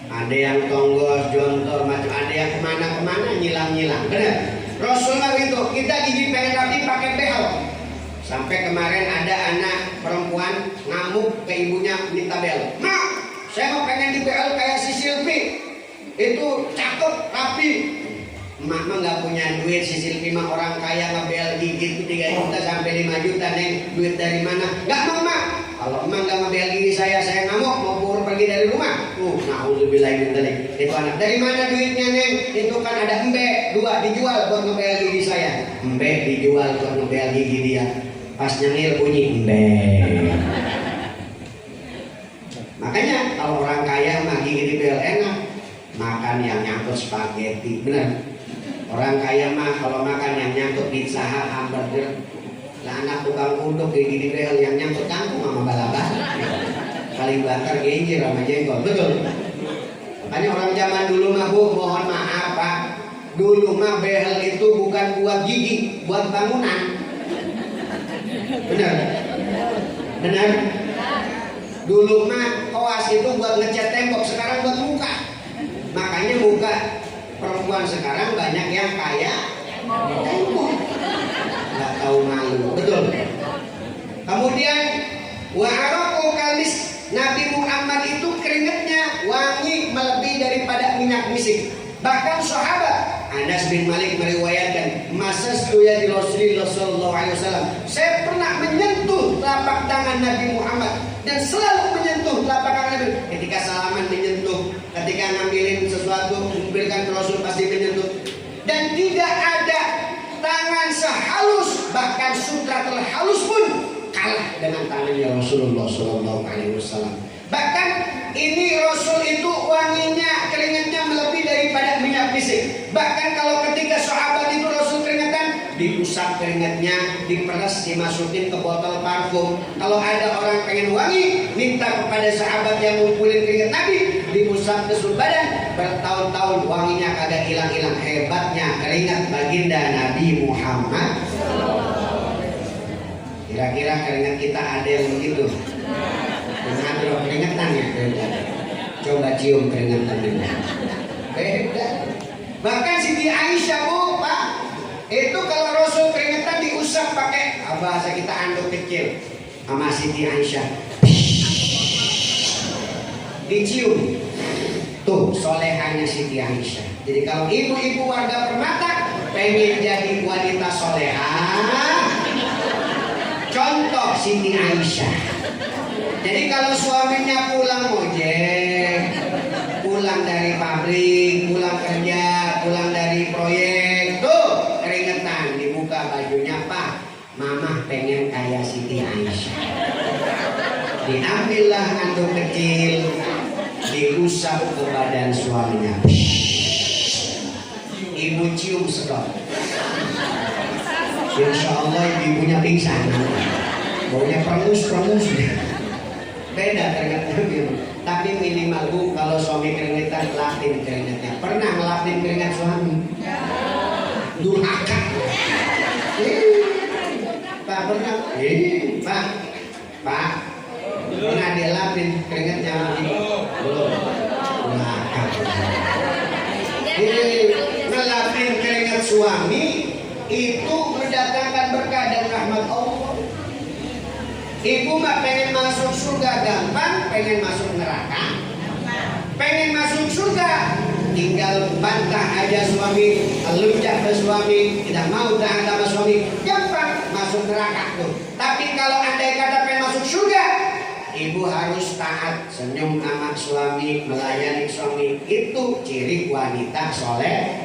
Ada yang tonggos, jontor, macam ada yang kemana-kemana nyilang-nyilang, benar? Rasulullah itu, kita gigi pengen rapi pakai behel. Sampai kemarin ada anak perempuan ngamuk ke ibunya minta bel. Mak, saya mau pengen di BL kayak si Silvi. Itu cakep, rapi. Emak mah nggak punya duit, si Silvi mah orang kaya nge-BL gigi 3 juta sampai 5 juta neng. Duit dari mana? Nggak mau mak. Kalau emang nggak nge-BL gigi saya ngamuk mau pur pergi dari rumah. Na'udzubillah min dzalik. Itu anak dari mana duitnya neng? Itu kan ada embe 2 dijual buat nge-BL gigi saya. Embe dijual buat nge-BL gigi dia. Pas nyengir bunyi embe. Makanya kalau orang kaya mah gigi di BL enak, makan yang nyangkut spaghetti, bener. Orang kaya mah kalau makan yang nyangkut pizza, hamburger, lah anak tukang uduk gigi di BL yang nyangkut kangkung sama bala-bala. Paling bakar genjer sama jengkol, betul. Makanya orang zaman dulu mah bu, mohon maaf pak, dulu mah BL itu bukan buat gigi, buat bangunan. Benar, benar. Dulu mah koas itu buat ngecat tembok, sekarang buat muka. Makanya muka perempuan sekarang banyak yang kaya tembok, nggak tahu malu, betul. Kemudian wa'araku kalis, Nabi Muhammad itu keringatnya wangi melebihi daripada minyak misik. Bahkan sahabat Anas bin Malik meriwayatkan, masastu ya di Rasulullah sallallahu alaihi wasallam, saya pernah menyentuh telapak tangan Nabi Muhammad dan selalu menyentuh telapak tangan Nabi. Ketika salaman menyentuh, ketika ngambilin sesuatu memberikan ke Rasul pasti menyentuh. Dan tidak ada tangan sehalus, bahkan sutra terhalus pun kalah dengan tangannya Rasulullah sallallahu alaihi wasallam. Bahkan ini Rasul itu wanginya, keringatnya melebihi daripada minyak misik. Bahkan kalau ketika sahabat itu Rasul keringatan, diusap keringatnya, diperes, dimasukin ke botol parfum. Kalau ada orang pengen wangi, minta kepada sahabat yang ngumpulin keringat Nabi, diusap ke seluruh badan. Bertahun-tahun wanginya kagak hilang-hilang. Hebatnya keringat baginda Nabi Muhammad. Kira-kira keringat kita ada yang begitu? Mengadro keringetan ya. Coba cium keringetan ini. Beda. Bahkan Siti Aisyah bu, pak, itu kalau Rasul keringetan diusap pakai bahasa kita anduk kecil sama Siti Aisyah. Dicium. Tuh solehanya Siti Aisyah. Jadi kalau ibu-ibu warga Permata pengen jadi wanita soleha, contoh Siti Aisyah. Jadi kalau suaminya pulang ojek, pulang dari pabrik, pulang kerja, pulang dari proyek, tuh keringetan, dibuka bajunya, Pak, Mama pengen kayak Siti Aisyah. Diambillah anduk kecil, diusap ke badan suaminya. Ibu cium sedot. Insya Allah ibunya pingsan. Baunya perengus-perengus. Beda keringatnya biru. Tapi minimal bu, kalau suami keringetan, lapin keringatnya. Pernah ngelapin keringat suami? Durhaka. Pak pernah? Pak pernah dilapin keringatnya? Belum. Durhaka. Ngelapin keringat suami itu mendatangkan berkah dan rahmat Allah. Ibu mah pengen masuk surga gampang, pengen masuk neraka. Pengen masuk surga, tinggal bantah aja suami, luncak ke suami, tidak mau taat sama suami, gampang masuk neraka tuh. Tapi kalau andai kata pengen masuk surga, ibu harus taat, senyum sama suami, melayani suami. Itu ciri wanita soleh.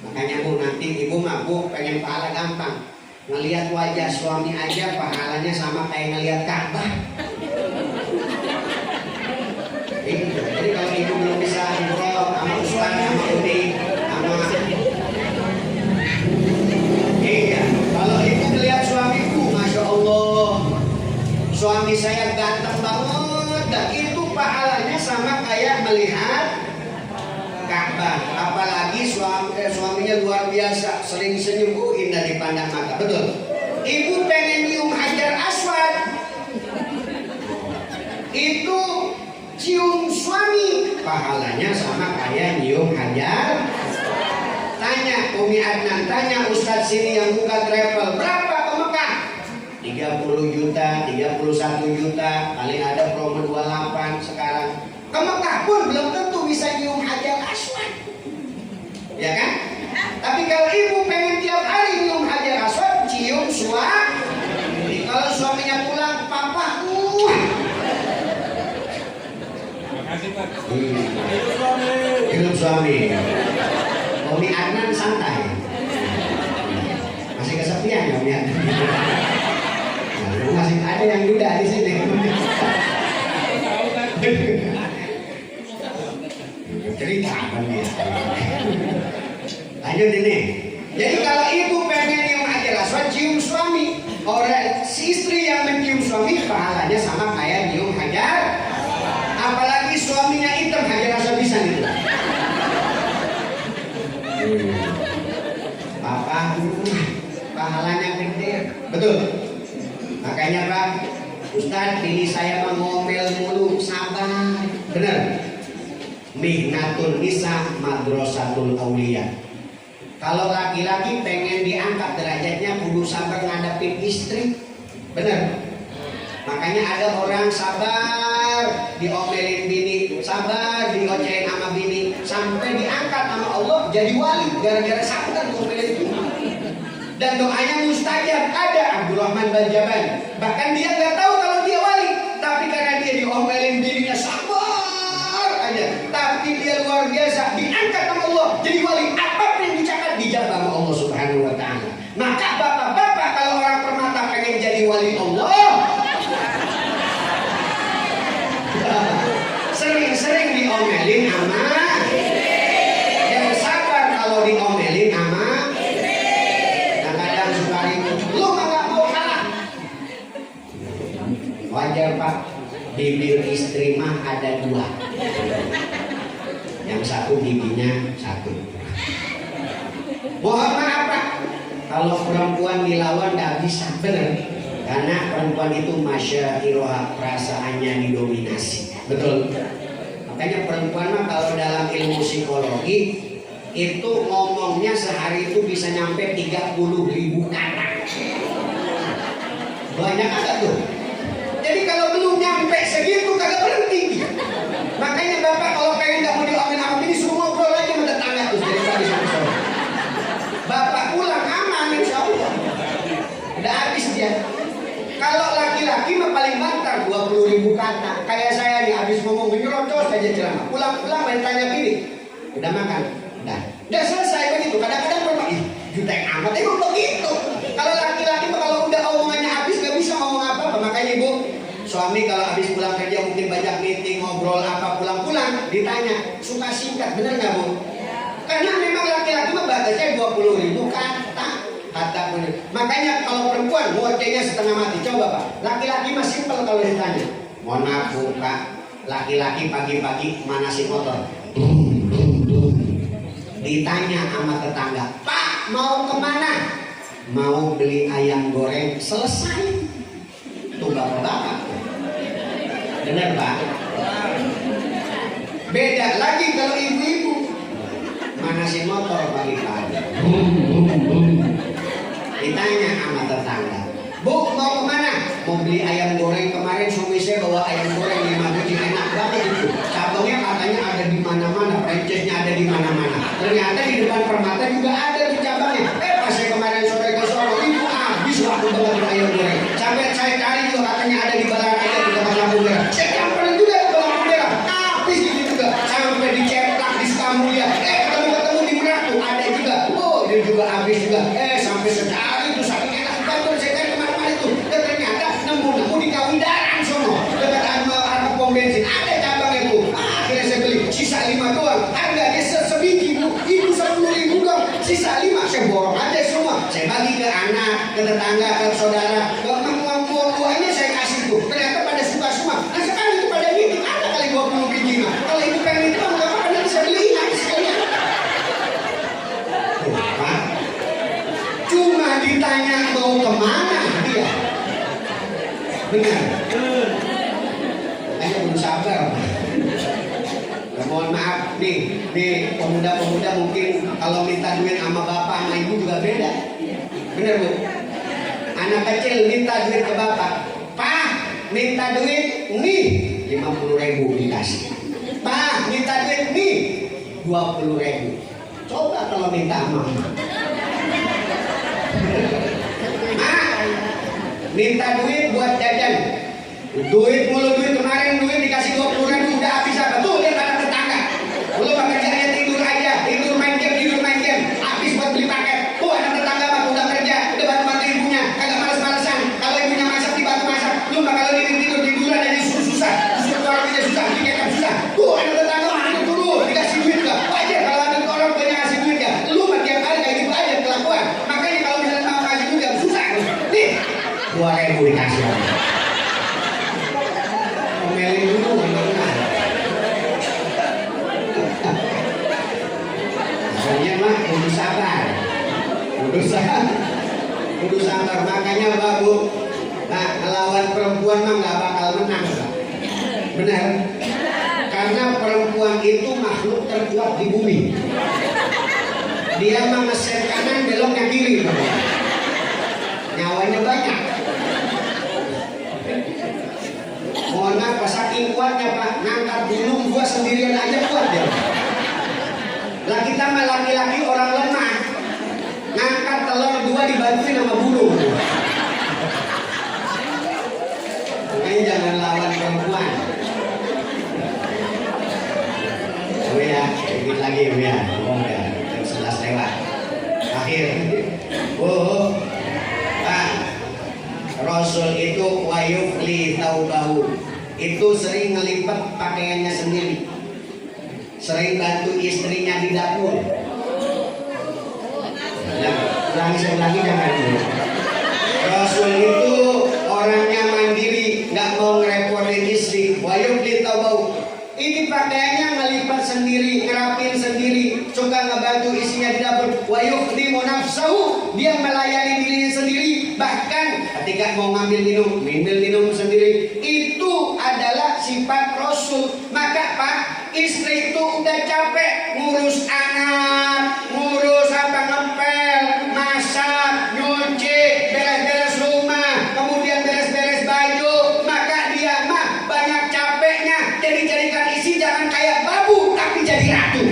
Makanya bu, nanti ibu mah bu pengen pahala gampang. ngelihat wajah suami aja pahalanya sama kayak ngelihat Ka'bah. Jadi kalau ibu belum bisa ngobrol sama Ustaz, sama Udi, sama iya, kalau ibu melihat suamiku, masya Allah, suami saya ganteng banget, dan itu pahalanya sama kayak melihat Ka'bah. Apalagi suaminya luar biasa, sering senyum, indah dipandang mata. Betul. Ibu pengen nyium Hajar Aswad, itu cium suami, pahalanya sama kayak nyium Hajar. Tanya Umi Adnan, tanya Ustadz sini yang buka travel, berapa ke Mekah? 30 juta, 31 juta, paling ada promo 28 sekarang. Ke Mekah pun belum tentu bisa nyium Hajar Aswad, ya kan? Tapi kalau ibu pengen tiap hari nyium Hajar Aswad, cium suami. Kalau suaminya pulang, papa, hidup suami. Umi Adnan santai, masih kesepian ya Umi Adnan. Nah, masih ada yang duda di sini. Cerita apa nih? Lanjut ini. Jadi kalau ibu pengen nyium Hajar Aswad, cium suami. Orang si istri yang mencium suami pahalanya sama kayak nyium Hajar. Apalagi suaminya hitam, Hajar Aswad bisa gitu. Papa, pahalanya gede. Betul. Makanya Pak Ustadz, pilih saya mengomel mulu, sabar. Benar. Mihnatul nisa madrasatul auliya. Kalau laki-laki pengen diangkat derajatnya kudu sabar ngadepin istri. Benar. Makanya ada orang sabar diomelin bini, sabar diocehin sama bini, sampai diangkat sama Allah jadi wali gara-gara sabar diomelin bini. Dan doanya mustajab. Ada Abdurrahman Baljaban, bahkan dia nggak tahu kalau dia wali, tapi karena dia diomelin bininya sabar aja, tapi dia luar biasa diangkat sama Allah jadi wali. Apapun yang dicakap dijawab sama Allah Subhanahu Wa Taala. Maka bapak-bapak kalau orang permata pengen jadi wali Allah, sering-sering diomelin sama, yang sabar kalau diomelin sama. Kadang-kadang suka ribut, lu nggak mau kalah. Wajar Pak, bibir istri mah ada dua, yang satu giginya satu. Mohon maaf Pak, kalau perempuan dilawan nggak bisa, bener. Karena perempuan itu masya'iroha, perasaannya didominasi. Betul. Makanya perempuan mah kalau dalam ilmu psikologi itu ngomongnya sehari itu bisa nyampe 30.000 kata. Banyak kata tuh. Jadi kalau belum nyampe segitu kagak berhenti. Makanya bapak kalau pengen nggak mau diomelin sama ini, suruh ngobrol aja sama tetangga tuh dari pagi sampai sore. Bapak pulang aman insya Allah. Udah habis dia. Kalau laki-laki mah paling bantar 20.000 kata. Kayak saya nih habis ngomong nyerocos aja ceramah. Pulang-pulang main tanya bini, udah makan? Udah selesai begitu. Kadang-kadang perempuan, juta yang amat emang begitu. Kalau laki-laki mah kalau udah omongannya habis gak bisa ngomong apa-apa. Makanya ibu, suami kalau habis pulang kerja mungkin banyak meeting, ngobrol apa, pulang-pulang ditanya, suka singkat, bener gak Bu? Karena memang laki-laki mah batasnya 20.000 kata. Makanya kalau perempuan ngocehnya setengah mati. Coba Pak, laki-laki mah simpel kalau ditanya. Mohon maaf Bu, Pak, laki-laki pagi-pagi manasi motor, ditanya sama tetangga, Pak mau kemana? Mau beli ayam goreng. Selesai. Tuh bapak-bapak. Benar Pak? Beda lagi kalau ibu-ibu manasi motor pagi-pagi, ditanya sama tetangga, Bu mau kemana? Mau beli ayam goreng. Kemarin suami saya bawa ayam goreng 5 biji, enak banget itu. Cabangnya katanya ada di mana-mana, franchise-nya ada di mana-mana. Ternyata di depan Permata juga ada di cabangnya. Pas saya kemarin sore ke Solo, itu habis waktu banget ayam goreng. Sampai saya cari juga katanya ada di Balang ada di tempat lampu merah. Saya campurin juga ke lampu merah, habis itu juga. Sampai diceplak di Sukamulya. Ketemu di Merak tuh ada juga. Oh, ini juga habis juga. Sampai sedari itu saking enak. Sisa 5 saya borong aja semua. Saya bagi ke anak, ke tetangga, ke saudara. Buah-buahnya saya kasih tuh. Ternyata pada suka semua. Nah sekarang itu pada nitip ada kali 20 biji mah. Kalau ibu pengen itu nggak apa-apa, nanti saya beliin aja sekalian. Pak, cuma ditanya mau kemana dia. Benar. Hanya belum sabar. Mohon maaf nih pemuda-pemuda mungkin kalau minta duit sama bapak sama ibu juga beda. Bener bu? Anak kecil minta duit ke bapak, Pak minta duit nih 50.000 dikasih. Pak minta duit nih 20.000. Coba kalau minta mama. Minta duit buat jajan. Duit mulu duit kemarin duit dikasih 20.000 udah habis apa tuh dia kata tetangga. Belum kerjanya tidur aja, tidur main game, habis buat beli paket. Tuh anak tetangga mah udah kerja, udah bantu ibunya, kagak males-malesan. Kalau ibunya masak dibantu masak, lu mah kalau tiduran aja susah, keluar kerja susah, bikin kecap susah. Tuh anak tetangga mah turun dikasih duit gak? Wajar kalau ada orang punya ngasih duit ya. Lu mah tiap kali kayak gitu aja kelakuan. Makanya kalau misalnya mau kasih duit ya susah. Nih 2.000 dikasih. Omelin dulu benar. Makanya mah kudu sabar. Kudu sabar. Makanya babu, nah melawan perempuan mah nggak bakal menang. Benar? Karena perempuan itu makhluk terkuat di bumi. Dia mah ngeset kanan beloknya kiri. Nyawanya banyak. Mohon maaf, saking kuatnya Pak, ngangkat gunung gua sendirian aja kuat ya. Lah kita mah laki-laki orang lemah, ngangkat telur 2 dibantuin sama burung. Makanya jangan lawan perempuan. Oh ya, sedikit lagi ya. Oh ya, jam 11 lewat. Akhir. Oh, Pak. Rasul itu wayufli taubahu, itu sering ngelipat pakaiannya sendiri, sering bantu istrinya di dapur. Ulangi jangan. Rasul itu orangnya mandiri, nggak mau ngerepotin istri. Wayufli taubahu, ini pakaiannya ngelipat sendiri, ngerapin sendiri, suka ngebantu istrinya di dapur. Wayufli nafsahu, dia melayani dirinya sendiri. Bahkan ketika mau ngambil minum sendiri. Itu adalah sifat Rasul. Maka Pak, istri itu udah capek ngurus anak, ngurus ngepel, masak, nyuci, beres-beres rumah, kemudian beres-beres baju. Maka dia mah banyak capeknya. Jadi jadikan istri jangan kayak babu, tapi jadi ratu.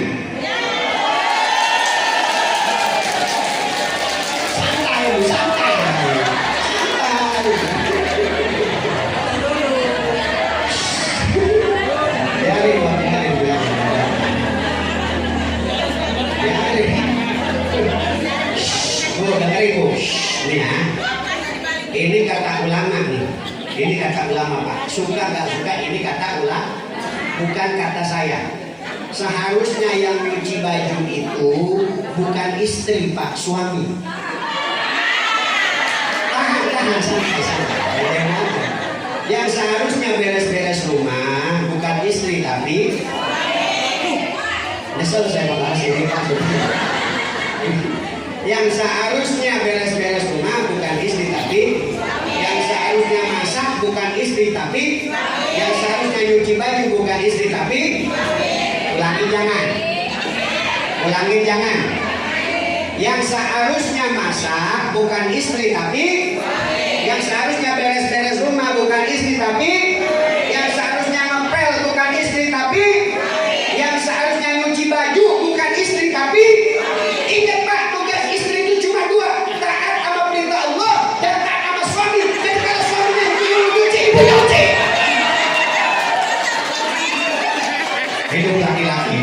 Ini kata ulama nih. Ini kata ulama Pak. Suka gak suka ini kata ulama, bukan kata saya. Seharusnya yang nyuci baju itu bukan istri Pak, suami. Tahan santai. Yang seharusnya beres-beres rumah bukan istri tapi nyesel saya bahas ini Pak. Yang seharusnya beres-beres rumah bukan istri tapi, yang seharusnya masak bukan istri tapi, yang seharusnya nyuci baju bukan istri tapi. Ulangi jangan. Yang seharusnya masak bukan istri tapi, yang seharusnya beres-beres rumah bukan istri tapi, yang seharusnya ngepel bukan istri tapi, yang seharusnya nyuci baju bukan istri tapi. Ingat Pak, tugas istri itu cuma 2, taat sama perintah Allah dan taat sama suami. Dan kalau suaminya nyuci, ibu nyuci. Hidup laki-laki.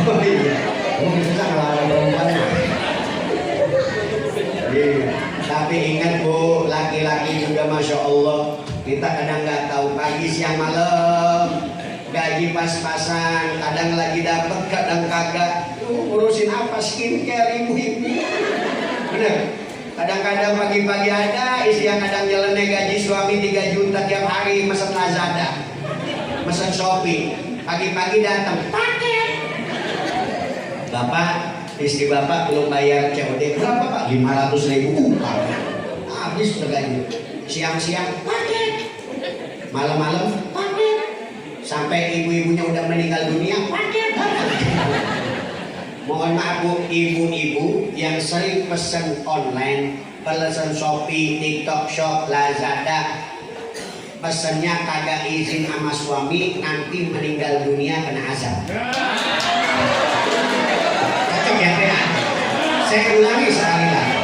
Oh iya, mungkin susah ngelawan perempuan. Tapi ingat Bu, laki-laki juga Masya Allah, kita kadang nggak tahu pagi siang malam gaji lagi pas-pasan, kadang lagi dapet, kadang kagak. Urusin apa skincare ibu-ibu? Bener. Kadang-kadang pagi-pagi ada istri yang kadang nyeleneh gaji suami 3 juta tiap hari mesen Lazada, mesen Shopee. Pagi-pagi datang paket. Bapak, istri bapak belum bayar COD berapa pak? 500.000. Habis udah gaji. Siang-siang paket, malam-malam paket, sampai ibu-ibunya udah meninggal dunia paket. Mohon maaf bu, ibu-ibu yang sering pesen online, pesen Shopee, TikTok Shop, Lazada, pesennya kagak izin sama suami, nanti meninggal dunia kena azab. Cocok ya Teh? Saya ulangi sekali lagi.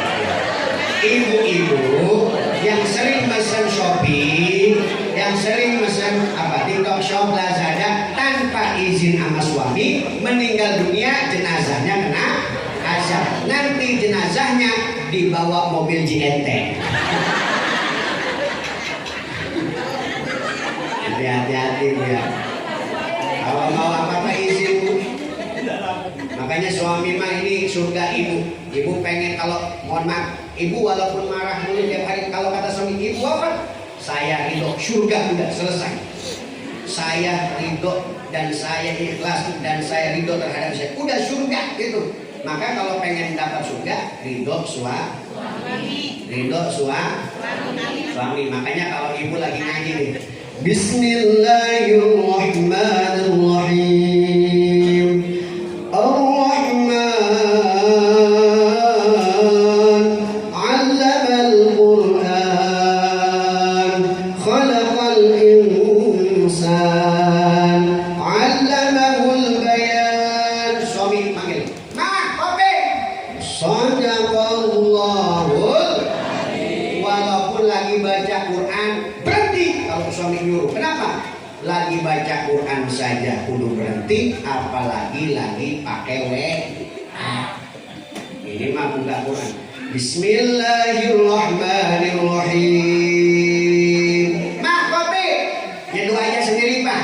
Ibu-ibu yang sering pesen Shopee, yang sering pesen TikTok Shop, Lazada tanpa izin sama suami, meninggal dunia, jenazahnya kena azab. Nanti jenazahnya dibawa mobil JNT. Hati-hati ya. Kalau mau apa-apa izin bu. Makanya suami mah ini surga ibu. Ibu pengen kalau mohon maaf, ibu walaupun marah mulu tiap hari, kalau kata suami ibu apa? Saya ridho, surga udah selesai. Saya ridho dan saya ikhlas dan saya ridho terhadap saya. Udah surga gitu. Maka kalau pengen dapat surga, ridho suami. Makanya kalau ibu lagi ngaji nih, Bismillahirrahmanirrahim. Ar-Rahman 'allamal Qur'an, khalaqal insan, 'allamahul bayan. Suami panggil, "Ma, kopi." Shadaqallahul. Walaupun lagi baca Quran, berhenti kalau suami nyuruh. Kenapa? Lagi baca Quran saja kudu berhenti, apalagi lagi pakai WA. Ini mah buka Quran. Bismillahirrahmanirrahim. Mak, kopi. Nyeduh aja sendiri pak.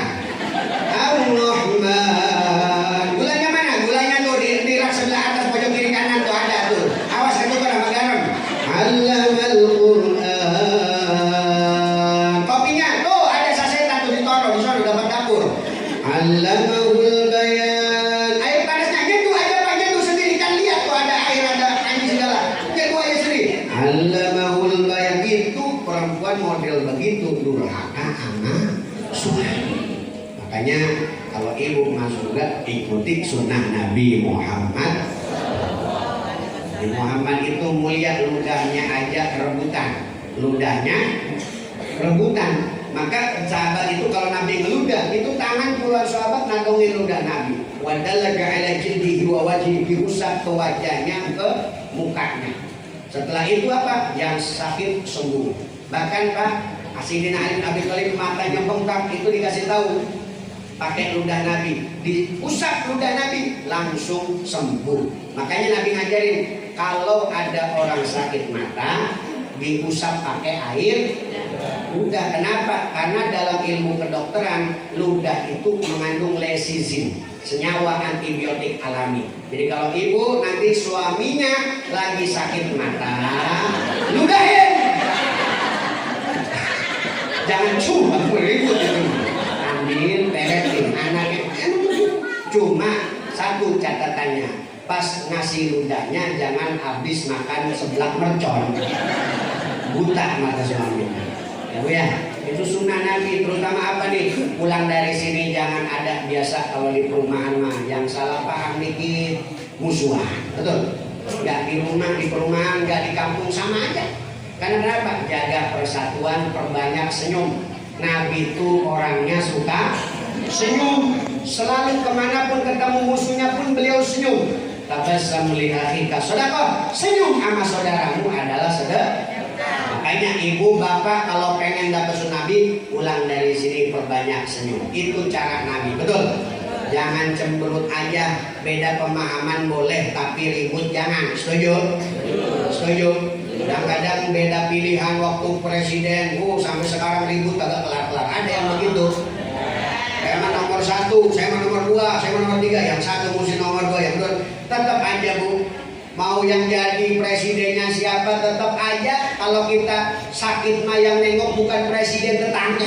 Ar-Rahman. Gulanya mana? Gulanya tuh di rak sebelah atas pojok kiri kanan tuh ada tuh. Awas itu sama garam. Allamal Qur'an. Kopinya tuh ada sasetan tuh ditoro di sana dapat dapur. Allamahul bayan. Air panasnya nyeduh aja pak, nyeduh sendiri kan lihat tuh ada air, ada anjing segala. Nyeduh aja sendiri. Allamahul bayan. Itu perempuan model begitu durhaka sama suami. Makanya kalau ibu masuk surga, ikuti sunnah Nabi Muhammad. Nabi Muhammad itu mulia, ludahnya aja rebutan. Ludahnya rebutan. Maka sahabat itu kalau Nabi ngeludah, itu tangan puluhan sahabat nagongin ludah Nabi. Wadalaga ala jildihi wa wajhihi, diusap ke wajahnya, ke mukanya. Setelah itu apa? Yang sakit sembuh. Bahkan Pak Sayyidina Ali bin Abi Thalib matanya bengkak, itu dikasih tahu pakai ludah Nabi, diusap ludah Nabi langsung sembuh. Makanya Nabi ngajarin kalau ada orang sakit mata diusap pakai air ludah. Kenapa? Karena dalam ilmu kedokteran ludah itu mengandung lesizin, senyawa antibiotik alami. Jadi kalau ibu nanti suaminya lagi sakit mata, ludahin. Jangan cuma ribut itu. Ambil, beresin anaknya. Cuma satu catatannya, pas ngasih ludahnya jangan habis makan seblak mercon. Buta mata suaminya. Ya, itu sunnah Nabi. Terutama apa nih? Pulang dari sini jangan ada biasa kalau di perumahan mah yang salah paham dikit musuhan. Betul? Gak di rumah, di perumahan, gak di kampung sama aja. Karena kenapa? Jaga persatuan, perbanyak senyum. Nabi itu orangnya suka senyum. Selalu kemanapun ketemu musuhnya pun beliau senyum. Tabassam li akhika shadaqah. Senyum sama saudaramu adalah sedekah. Makanya ibu bapak kalau pengen dapat sunnah Nabi, pulang dari sini perbanyak senyum. Itu cara Nabi, betul? Jangan cemberut aja. Beda pemahaman boleh, tapi ribut jangan. Setuju? Setuju? Kadang-kadang beda pilihan waktu presiden, sampai sekarang ribut kagak kelar-kelar. Ada yang begitu. Emang nomor 1, saya nomor 2, saya nomor 3, yang satu mesti nomor 2, yang kedua. Tetap aja Bu, mau yang jadi presidennya siapa tetap aja kalau kita sakit mah yang nengok bukan presiden tetangga.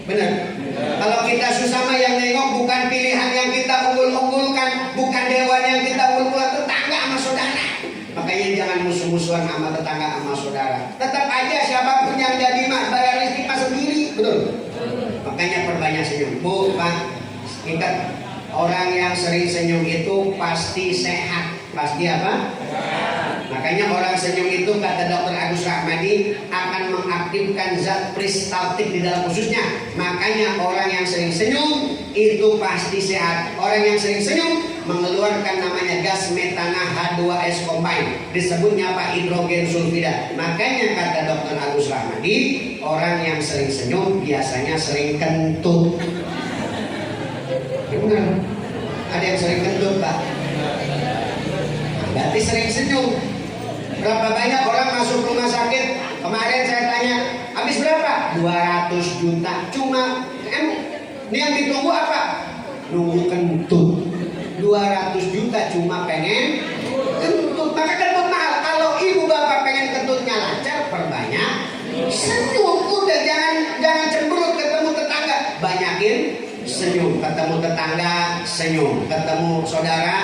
Benar. Kalau kita susah mah yang nengok bukan pilihan yang kita unggul-unggulkan, bukan dewan yang kita unggulkan, tetangga sama saudara. Makanya jangan musuh-musuhan sama tetangga sama saudara. Tetap aja siapapun yang jadi mah bayar listrik mah sendiri, betul. Makanya perbanyak senyum. Bu, Pak, ingat orang yang sering senyum itu pasti sehat. Pasti apa? Makanya orang senyum itu kata Dr. Agus Rahmadi akan mengaktifkan zat peristaltik di dalam ususnya. Makanya orang yang sering senyum itu pasti sehat. Orang yang sering senyum mengeluarkan namanya gas metana H2S combine. Disebutnya apa? Hidrogen sulfida. Makanya kata Dr. Agus Rahmadi, orang yang sering senyum biasanya sering kentut. Ya benar. Ada yang sering kentut, Pak. Berarti sering senyum. Berapa banyak orang masuk rumah sakit? Kemarin saya tanya, habis berapa? 200 juta. Cuma ini yang ditunggu apa? Nunggu kentut. 200 juta cuma pengen kentut. Maka kentut mahal. Kalau ibu bapak pengen kentutnya lancar, perbanyak senyum. Udah jangan cemberut ketemu tetangga. Banyakin senyum. Ketemu tetangga senyum. Ketemu saudara,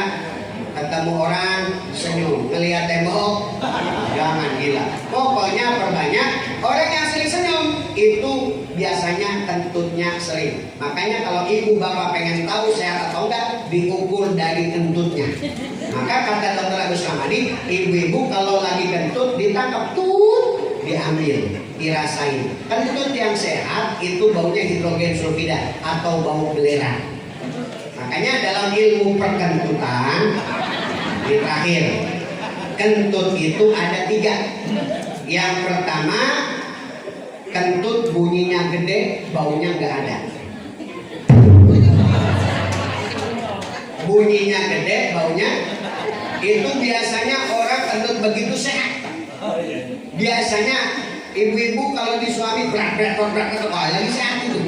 ketemu orang senyum, ngelihat tembok jangan gila. Pokoknya perbanyak orang yang sering senyum itu biasanya kentutnya sering. Makanya kalau ibu bapak pengen tahu sehat atau enggak, diukur dari kentutnya. Maka kata Dr. Agus Rahmadi, ibu-ibu kalau lagi kentut ditangkap tuh, diambil, dirasain. Kentut yang sehat itu baunya hidrogen sulfida atau bau belerang. Makanya dalam ilmu perkentutan di terakhir, kentut itu ada 3. Yang pertama, kentut bunyinya gede, baunya nggak ada. Bunyinya gede, baunya itu biasanya orang kentut begitu sehat. Biasanya ibu-ibu kalau di suami berat lagi sehat itu.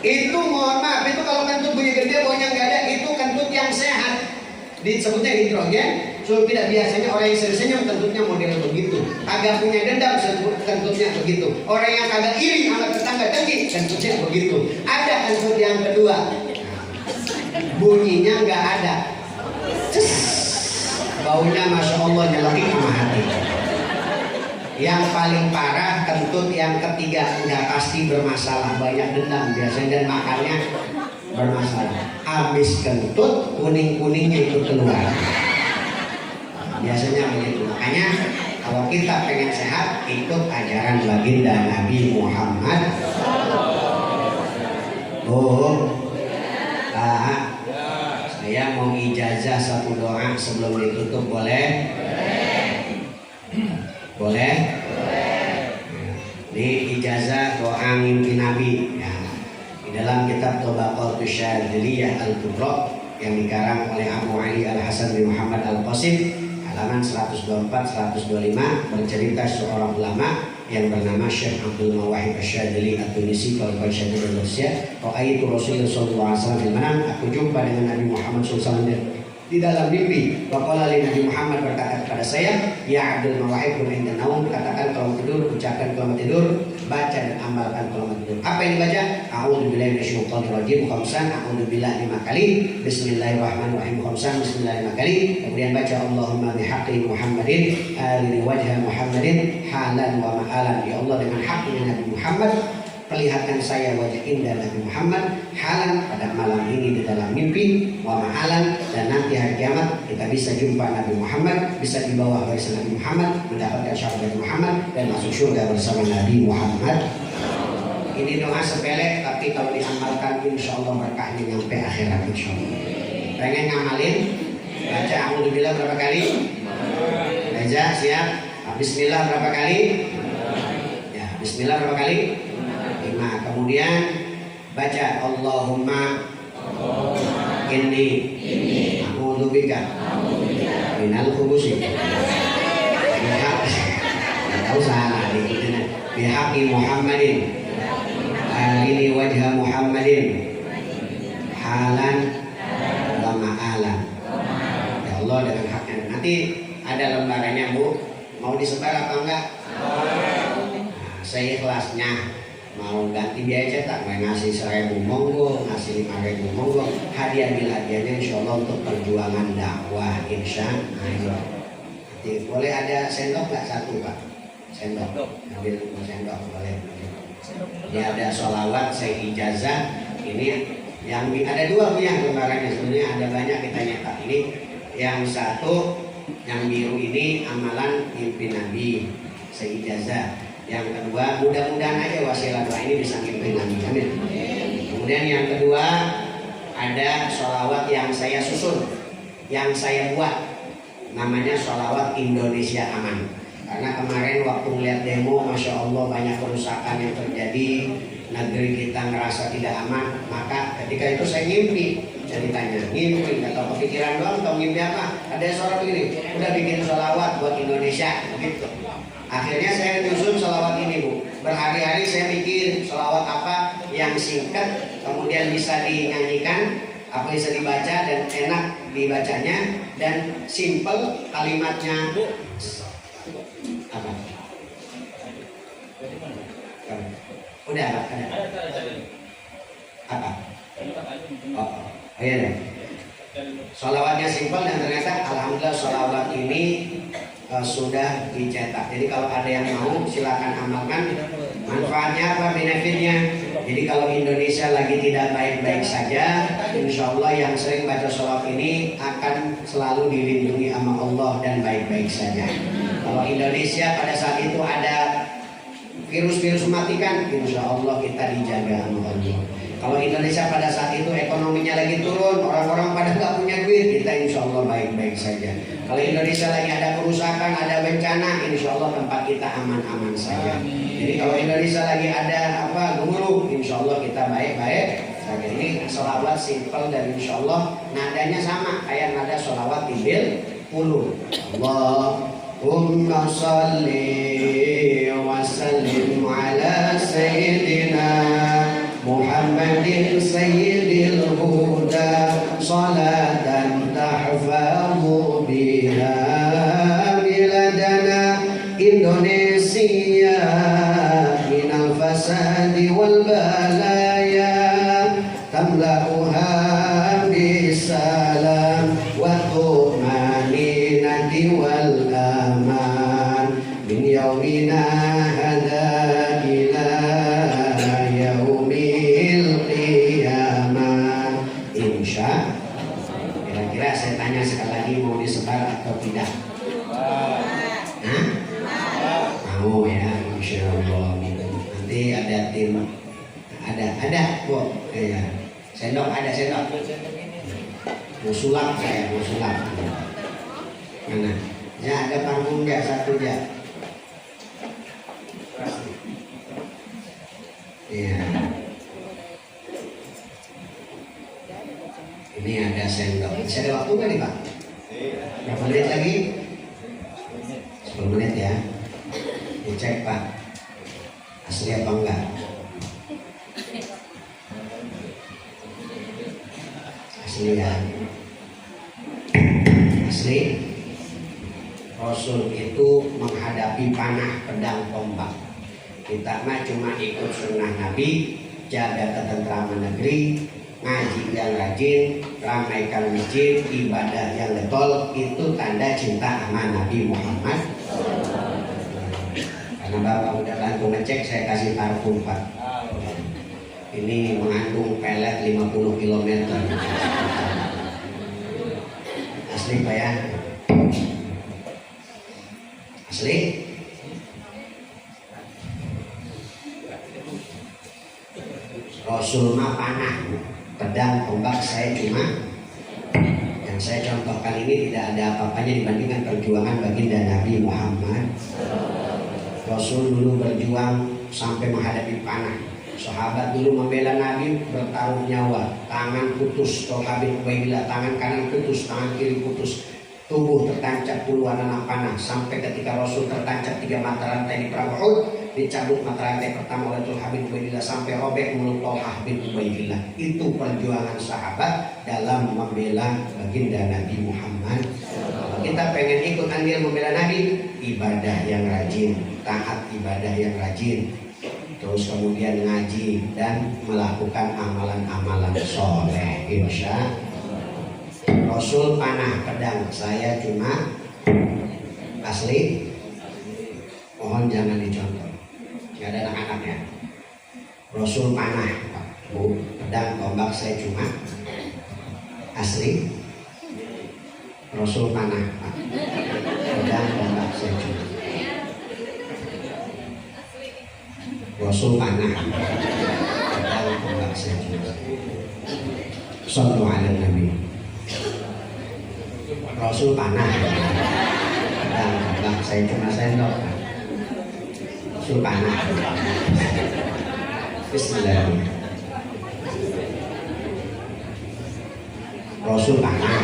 Itu mohon maaf, itu kalau kentut bunyi gede, baunya nggak ada, itu kentut yang sehat. Disebutnya hidrogen sulfida. Biasanya orang yang sering senyum kentutnya model begitu. Agak punya dendam kentutnya begitu. Orang yang kagak iri sama tetangga dengki kentutnya begitu. Ada kentut yang kedua, bunyinya nggak ada, baunya masya Allah nyelekit sama hati. Yang paling parah kentut yang ketiga, nggak pasti bermasalah, banyak dendam biasanya dan makannya bermasalah. Habis kentut kuning-kuningnya itu keluar. Biasanya begitu. Makanya kalau kita pengen sehat, ikut ajaran baginda Nabi Muhammad. Oh, Pak, saya mau ijazah satu doa sebelum ditutup, boleh? Boleh? Ini ijazah doa mimpi Nabi. Ya. Di dalam kitab Tabaqatus Syadziliyah Al-Kubra yang dikarang oleh Abu Ali Al-Hasan bin Muhammad Al-Qasim, halaman 124-125, bercerita seorang ulama yang bernama Syekh Abdul Mawahib Asy-Syadzili At-Tunisi kalau Syadzili Rusia. Ra'aitu Rasulullah sallallahu alaihi wasallam fil manam, aku jumpa dengan Nabi Muhammad sallallahu alaihi wasallam di dalam mimpi. Waqala li Nabi Muhammad berkata kepada saya, ya Abdul Mawahib qul inda naum, katakan kalau tidur, ucapkan kalau tidur, baca dan amalkan kalau tidur. Apa yang dibaca? A'udzubillahi minasyaitonir rajim khamsan, a'udzubillahi 5 kali, bismillahirrahmanirrahim khamsan, bismillah 5 kali, kemudian baca Allahumma bihaqqi Muhammadin arini wajha Muhammadin halan wa ma'alan. Ya Allah, dengan haknya Nabi Muhammad, perlihatkan saya wajah indah Nabi Muhammad halan pada malam ini di dalam mimpi, wa ma'alan, dan nanti hari kiamat kita bisa jumpa Nabi Muhammad, bisa di bawah barisan Nabi Muhammad, mendapatkan syafaat Nabi Muhammad dan masuk surga bersama Nabi Muhammad. Ini doa sepele tapi kalau diamalkan insya Allah berkahnya nyampe akhirat insya Allah. Pengen ngamalin? Baca Alhamdulillah berapa kali? Baca, siap? Bismillah berapa kali? Ya, Bismillah berapa kali? 5. Kemudian baca Allahumma inni a'udzubika minal khubusi bihaqqi Muhammadin arini wajha Muhammadin halan wa ma'alan. Ya Allah dengan haknya. Nanti ada lembarannya Bu, mau disebar apa enggak? Nah, saya ikhlasnya mau ganti biaya cetak, mau ngasih 1.000 monggo, ngasih 5.000 monggo, hadiah hadiahnya insya Allah untuk perjuangan dakwah insya Allah. Nanti boleh ada sendok nggak satu Pak? Sendok, ambil sendok boleh. Dia ada sholawat, saya ijazah. Ini yang ada dua Bu yang lembarannya, sebenarnya ada banyak kita nyetak. Ini yang satu yang biru ini amalan mimpi Nabi, saya ijazah. Yang kedua, mudah-mudahan aja wasilah doa ini bisa ngimpi Nabi. Amin. Kemudian yang kedua, ada sholawat yang saya susun, yang saya buat, namanya sholawat Indonesia Aman. Karena kemarin waktu melihat demo, Masya Allah banyak kerusakan yang terjadi, negeri kita ngerasa tidak aman. Maka ketika itu saya ngimpi, jadi tanya, ngimpi, nggak tahu kepikiran doang, tahu ngimpi apa? Ada suara begini, udah bikin sholawat buat Indonesia, gitu. Akhirnya saya nyusun sholawat ini Bu. Berhari-hari saya bikin sholawat apa yang singkat, kemudian bisa dinyanyikan, apa bisa dibaca dan enak dibacanya, dan simple kalimatnya. Apa? Udah ada. Apa? Oh iya deh. Sholawatnya simpel dan ternyata alhamdulillah sholawat ini sudah dicetak. Jadi kalau ada yang mau silakan amalkan. Manfaatnya apa? Benefitnya. Jadi kalau Indonesia lagi tidak baik-baik saja, insya Allah yang sering baca sholawat ini akan selalu dilindungi sama Allah dan baik-baik saja. Kalau Indonesia pada saat itu ada virus-virus mematikan, insya Allah kita dijaga sama Allah. Kalau Indonesia pada saat itu ekonominya lagi turun, orang-orang pada nggak punya duit, kita insya Allah baik-baik saja. Kalau Indonesia lagi ada kerusakan, ada bencana, insya Allah tempat kita aman-aman saja. Jadi kalau Indonesia lagi ada gemuruh, insya Allah kita baik-baik saja. Ini sholawat simpel dan insya Allah nadanya sama kayak nada sholawat Ibil Ulu. Allahumma salli wa sallim ala sayyidina Muhammadin sayyidil huda salatan tahfazu biha biladana Indonesia minal fasadi wal balaya tamla'uha bisalam wa tumaninati wal aman min yaumina hadha ila kira-kira saya tanya sekali lagi mau disebar atau tidak? Mau ya, insya Allah. Nanti ada tim, ada Bu, ya. Sendok ada sendok. Mau sulap saya, mau sulap. Mana? Ya ada parfum ya satu ya. Iya. Ini ada sendok. Masih ada waktu nggak nih Pak? Berapa menit lagi? 10 menit ya. Dicek Pak. Asli apa enggak? Asli ya. Asli. Rasul itu menghadapi panah pedang tombak. Kita mah cuma ikut sunnah Nabi, jaga ketentraman negeri, ngaji yang rajin, ramaikan masjid, ibadah yang getol, itu tanda cinta sama Nabi Muhammad. Karena Bapak udah bantu ngecek, saya kasih parfum Pak. Ini mengandung pelet 50 km. Asli Pak ya? Asli? Rasul mah panah, pedang, tombak, saya cuma yang saya contohkan ini tidak ada apa-apanya dibandingkan perjuangan baginda Nabi Muhammad. Rasul dulu berjuang sampai menghadapi panah. Sahabat dulu membela Nabi bertaruh nyawa, tangan putus, Tolha bin Ubaidillah tangan kanan putus, tangan kiri putus, tubuh tertancap puluhan anak panah, sampai ketika Rasul tertancap 3 mata rantai di perang Uhud, dicabut mata rantai pertama oleh Tolhah bin Ubaidillah sampai robek mulut Tolhah bin Ubaidillah. Itu perjuangan sahabat dalam membela baginda Nabi Muhammad. Kalau kita pengen ikut andil membela Nabi, ibadah yang rajin, taat ibadah yang rajin, terus kemudian ngaji dan melakukan amalan-amalan soleh. Insya Rasul panah pedang, saya cuma asli. Mohon jangan dicontoh. Nggak ada anak-anaknya. Rasul panah, Bu, pedang, tombak, saya cuma asli. Rasul panah, Pak. Pedang, tombak, saya cuma. Rasul panah, pedang, tombak, saya cuma. Sallu ala Nabi. Rasul panah, pedang, tombak, saya cuma sendok. Rasul panah. Bismillahirrahmanirrahim. Rasul panah.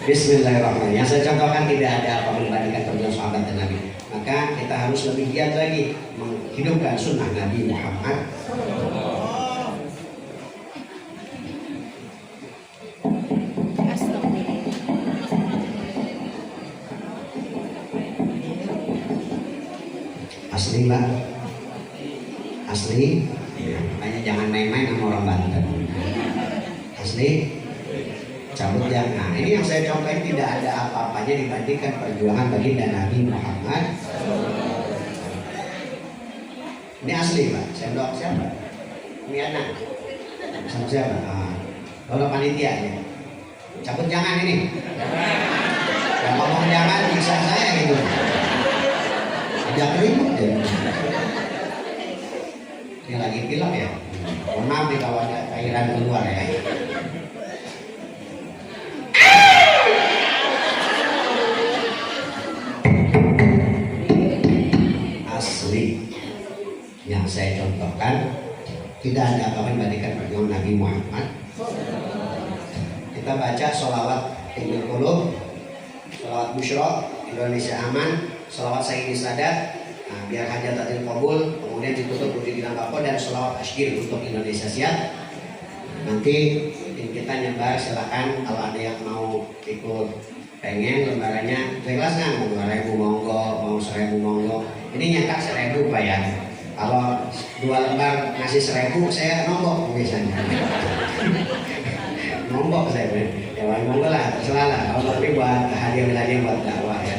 Bismillahirrahmanirrahim. Yang saya contohkan tidak ada apa membandingkan perjuangan sahabat dan Nabi. Maka kita harus lebih giat lagi menghidupkan sunnah Nabi Muhammad. Asli Mbak, asli. Makanya jangan main-main sama orang Banten. Asli, cabut ya. Nah ini yang saya contohin tidak ada apa-apanya dibandingkan perjuangan baginda Nabi Muhammad. Ini asli Mbak. Sendok siapa? Ini anak. Sama siapa? Kalau panitia ya. Cabut jangan ini. Yang ngomong jangan bisa saya gitu. Ajak ribut ya. Ini lagi film ya. Mohon maaf nih kalau ada cairan keluar ya. Asli yang saya contohkan tidak ada apa-apa dibandingkan perjuangan Nabi Muhammad. Kita baca sholawat Ibnul Qulub, sholawat Bushra, Indonesia Aman, sholawat Sayyidi Sadat, nah, biar hajat adil qabul, kemudian ditutup Budi Bilang Bako dan sholawat Ashkir untuk Indonesia Siap. Nanti kita nyebar, silakan kalau ada yang mau ikut pengen lembarannya kelas kan, mau 2.000 monggo, mau 1.000 monggo. Ini nyetak 1.000 Pak ya. Kalau 2 lembar ngasih 1.000 saya nombok biasanya. Nombok saya ya monggo lah, terserah lah. Kalau tapi buat hadiah buat dakwah ya.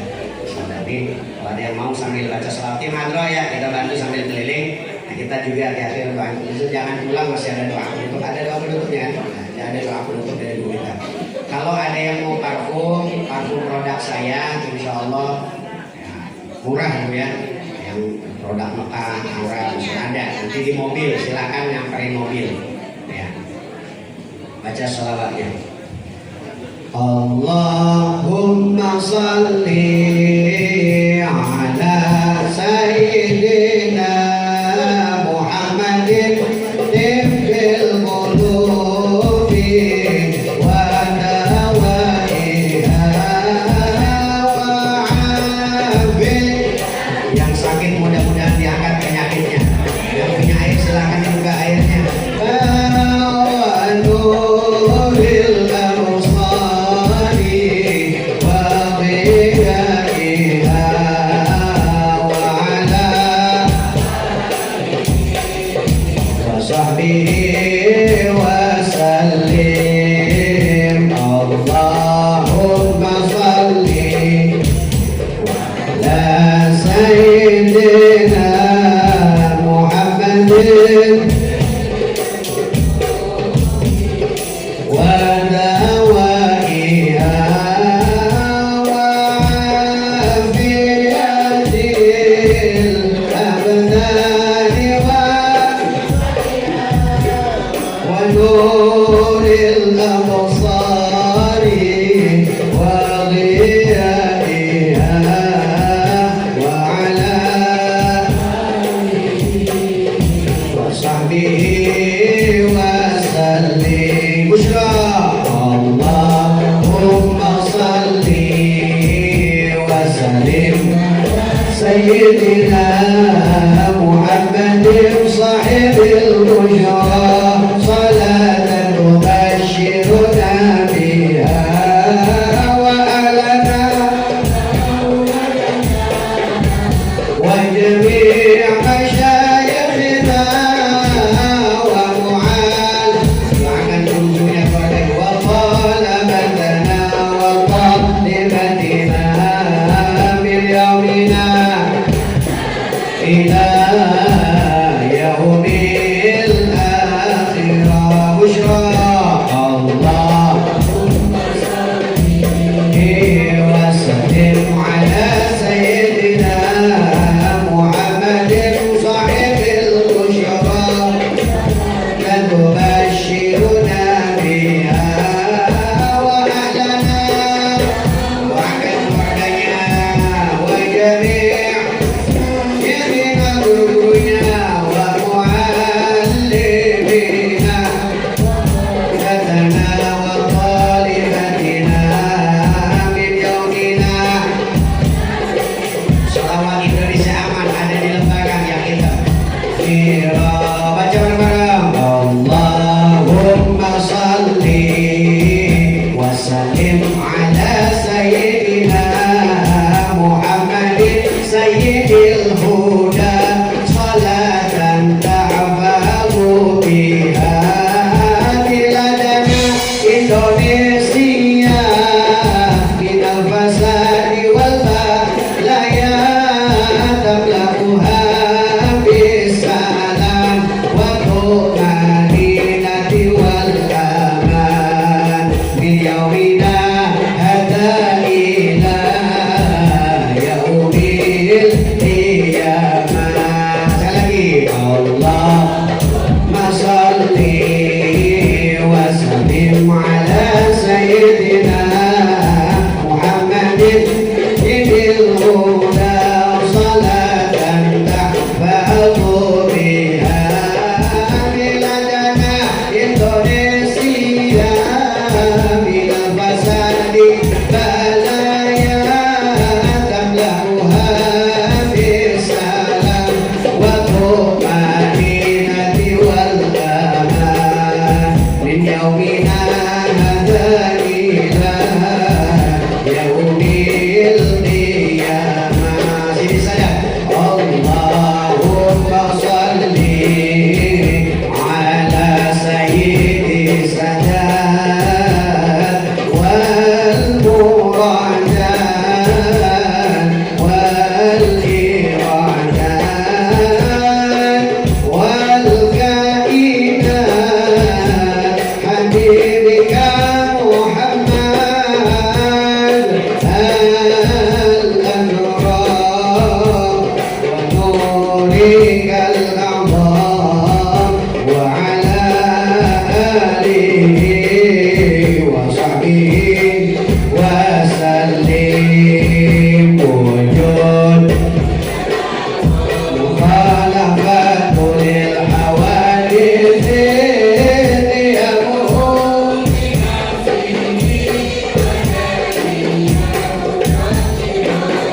Tapi kalau ada yang mau sambil baca sholawat madro ya, kita bantu sambil keliling. Nah, kita juga hati-hati doa penutup, jangan pulang masih ada doa penutup. Ada doa penutupnya, ya, ada doa penutup dari ibu kita. Kalau ada yang mau parfum produk saya, insya Allah ya, murah Bu ya. Yang produk Mekah, murah, ada. Nanti di mobil, silakan nyamperin mobil. Ya. Baca sholawatnya. Allahumma salli ala sayyidina Muhammadin tibbil qulubi wa dawaiha wa afi. Yang sakit mudah-mudahan diangkat penyakitnya. Yang punya air silakan buka airnya. سيدنا محمد صاحب البشرى صلاة تبشرنا بها وأهلنا وجميع مشايخنا ومعال وطلبتنا وطالبتنا من يومنا إلى يوم الآخرة بشرى الله وسلم على سيدنا محمد صاحب البشرى تبشرنا بها وأهلنا وعد وعدنا وجميع يمنا قلوبنا ومعلمينا فتنا وطالبتنا من يومنا Selawat Indonesia aman ada di lembaga yang kita kira baca bareng-bareng Allahumma salli wa sallim ala sayyidina Muhammadin sayyidil huda salatan ta'fahu biha biladana Indonesia minal fasadi wal balaya tamlakuha bisalam wa tumaninati wal aman min yaumina hada ila yaumil qiyamah. Sekali lagi Allahumma salli wa sallim ala sayyidina Muhammadin idil huda salatan tahfadhu biha biladana Indonesia minal fasadi balaya tamlakuha bisalam wa tumaninati wal aman min yaumina hada ila yaumil qiyamah. Sini saja. Allahumma salli ala sayyidi sadat wal muradan wal iradan wal kainat habibika Muhammad al-anwar wa nurika al-a'zam wa ala alihi wa sahbihi wa sallim wujud mukhalafatu lil hawadith yamuhum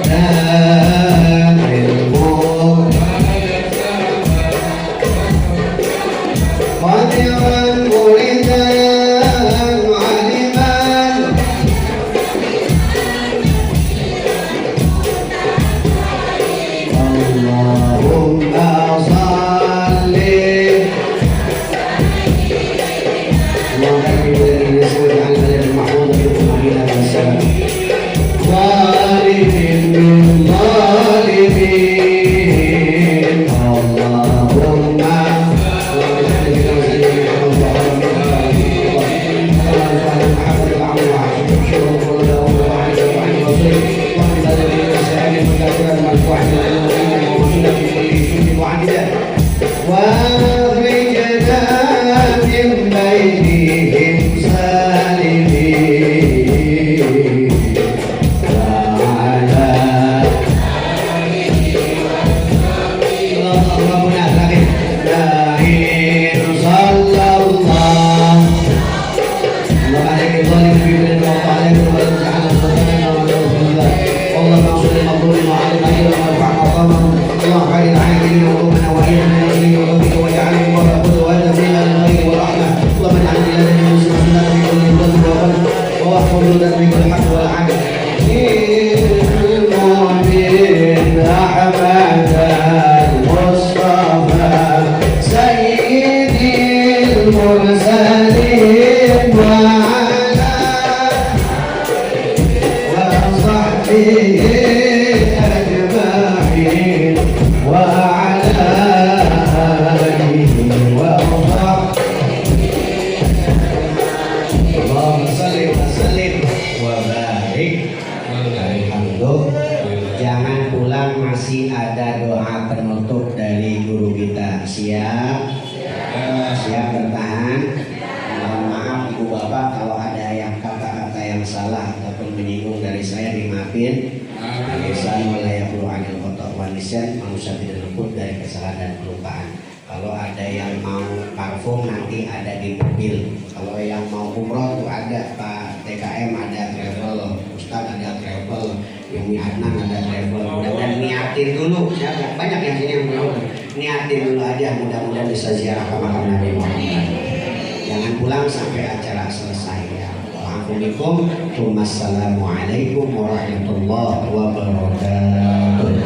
dan ilmu qadiran muridan aliman Allahumma salli Allahumma المرسلين وعلى وصحبه أجمعين وعلى آله وصحبه اللهم صل وسلم وبارك. Alhamdulillah. Jangan pulang, masih ada doa penutup dari guru kita. Siap? Siap bertahan. Mohon maaf ibu bapak kalau ada yang kata-kata yang salah ataupun menyinggung dari saya, dimaafin. Lisan walayaqulu anil khata' wan nisyan, manusia tidak luput dari kesalahan dan kelupaan. Kalau ada yang mau parfum nanti ada di mobil. Kalau yang mau umroh tuh ada Pak TKM, ada travel, Ustaz ada travel, yang Adnan ada travel. Mudah-mudahan niatin dulu. Siapa? Banyak yang sini yang belum. Niatin dulu aja, mudah-mudahan bisa ziarah ke makam Nabi Muhammad. Jangan pulang sampai acara selesai ya. Waalaikumsalam. Wassalamualaikum warahmatullahi wabarakatuh.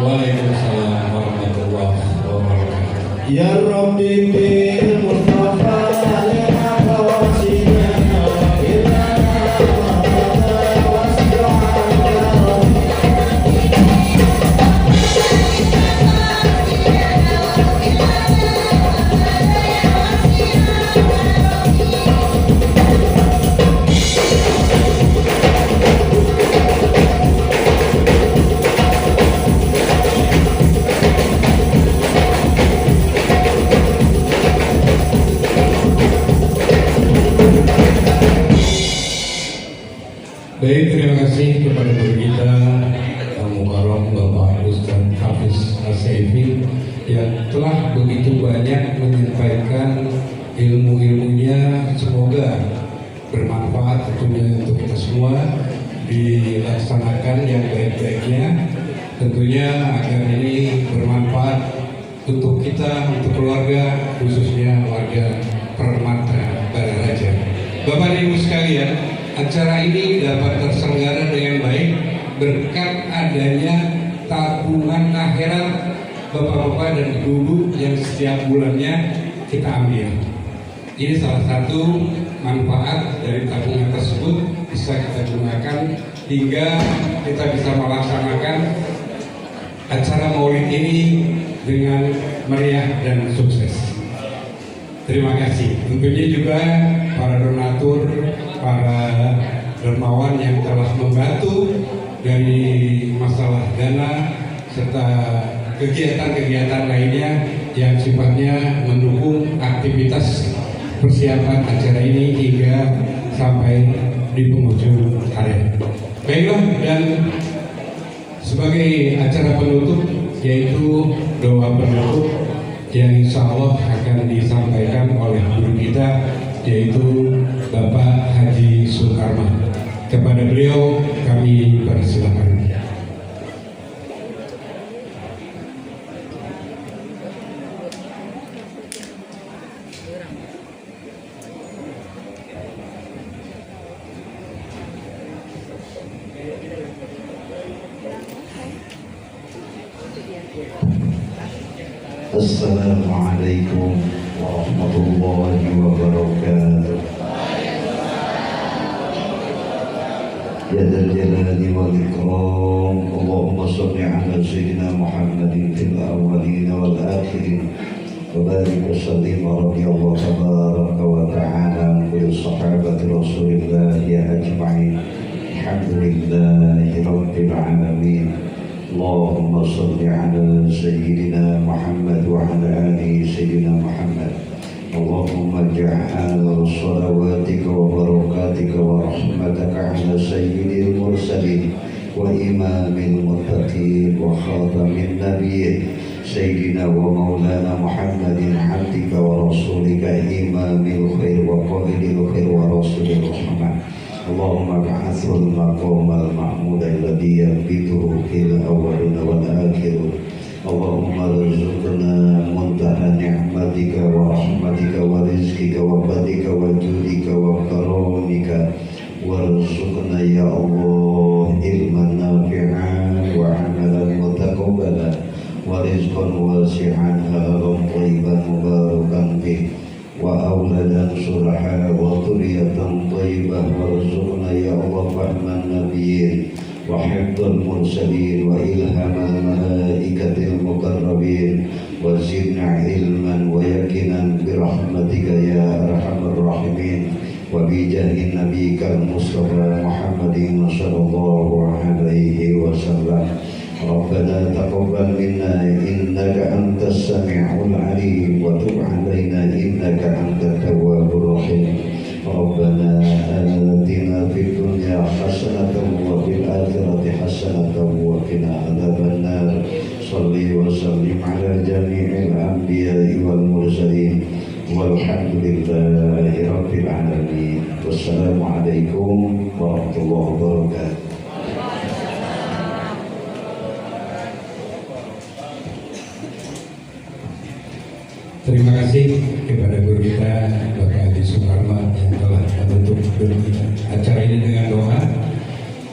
Waalaikumsalam warahmatullahi wabarakatuh. Ya Rabbi bil Mustafa lima kawasina Baik, terima kasih kepada guru kita Tamu Karom Bapak Ustaz Hafiz Nasaifi yang telah begitu banyak menyampaikan ilmu-ilmunya. Semoga bermanfaat tentunya untuk kita semua, dilaksanakan yang baik-baiknya tentunya agar ini bermanfaat untuk kita, untuk keluarga, khususnya warga Permata Bararaja. Bapak dan Ibu sekalian, acara ini dapat terselenggara dengan baik berkat adanya tabungan akhirat bapak-bapak dan ibu-ibu yang setiap bulannya kita ambil. Ini salah satu manfaat dari tabungan tersebut, bisa kita gunakan hingga kita bisa melaksanakan acara maulid ini dengan meriah dan sukses. Terima kasih. Tentunya juga para donatur, para dermawan yang telah membantu dari masalah dana serta kegiatan-kegiatan lainnya yang sifatnya mendukung aktivitas persiapan acara ini hingga sampai di penghujung hari. Baiklah, dan sebagai acara penutup yaitu doa penutup yang insya Allah akan disampaikan oleh guru kita yaitu Bapak Haji Sukarma. Kepada beliau kami persilakan. Assalamualaikum warahmatullahi wabarakatuh. Ya dzal jalali wal ikram, Allahumma shalli ala sayyidina Muhammadin fil awwalin wal akhirin wa barik wa sallim wa radiyallahu tabaraka wa ta'ala an sahabati Rasulillah ya ajma'in. Alhamdulillahi rabbil alamin. اللهم صل على سيدنا محمد وعلى آل سيدنا محمد. اللهم اجعل صلواتك وبركاتك ورحمتك على سيد المرسلين وإمام المتقين وخاتم النبيين سيدنا ومولانا محمد عبدك ورسولك إمام الخير وقائد الخير ورسول الرحمة. اللهم ابعثه المقام المحمود الذي ينبته في الأولون والآخرون. اللهم ارزقنا منتهى نعمتك ورحمتك ورزقك وفضلك وجودك وكرمك، وارزقنا يا الله علما نافعا وعملا متقبلا ورزقا واسعا حلالا طيبا مباركا فيه وأولى ولدا صالحا وذرية طيبة وارزقنا يا الله فهم النبيين وحفظ المرسلين وإلهام الملائكة المقربين وزدنا علما ويقينا برحمتك يا أرحم الراحمين وبجاه نبيك المصطفى محمد صلى الله عليه وسلم. ربنا تقبل منا إنك أنت السميع العليم وتب علينا إنك أنت التواب الرحيم. ربنا آتنا في الدنيا حسنة وفي الآخرة حسنة وقنا عذاب النار. صل وسلم على جميع الأنبياء والمرسلين والحمد لله رب العالمين. والسلام عليكم ورحمة الله وبركاته. Terima kasih kepada guru kita Bapak Haji Soekarno yang telah membentuk acara ini dengan doa.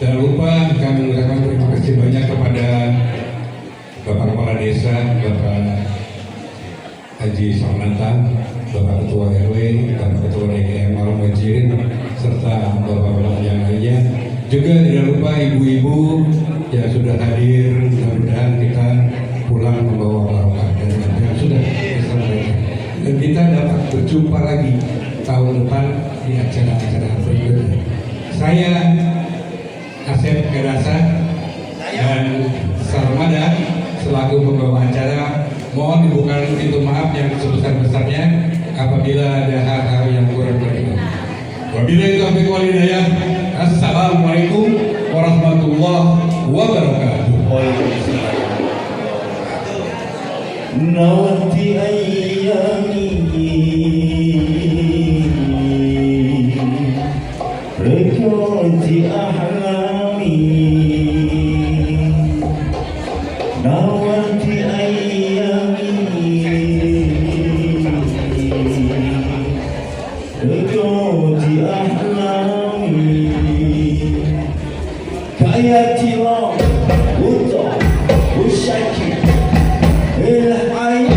Jangan lupa kami mengucapkan terima kasih banyak kepada Bapak Kepala Desa, Bapak Haji Samnata, Bapak Ketua RW, Bapak Ketua DKM Al-Mujirin, serta Bapak-Bapak yang lainnya. Juga tidak lupa ibu-ibu yang sudah hadir. Mudah-mudahan kita pulang membawa barokah dan yang sudah bersama mereka. Dan kita dapat berjumpa lagi tahun depan di acara-acara berikutnya. Saya Asep Kedasa dan Sarmada selaku pembawa acara mohon dibuka pintu maaf yang sebesar-besarnya apabila ada hal-hal yang kurang berkenan. Wabillahi taufiq wal hidayah. Assalamualaikum warahmatullahi wabarakatuh. Nawati ayyami rekati ahlami nawati ayyami rekati ahlami kayati lo uto usaki الحياة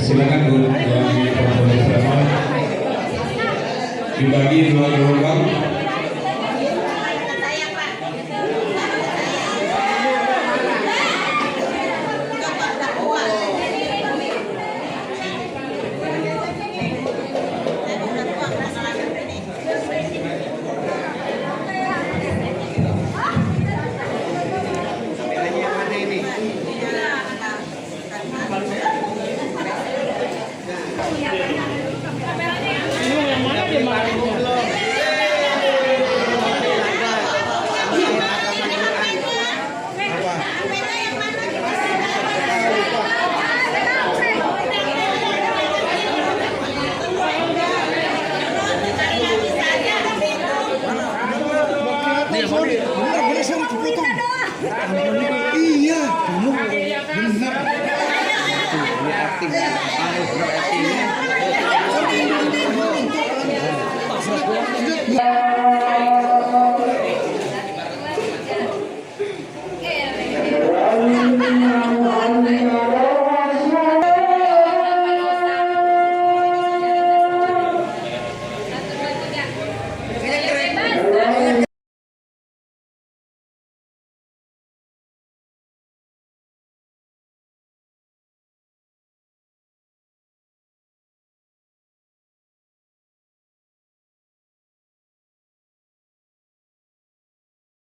silakan Bu yang bersama dibagi dua gelombang.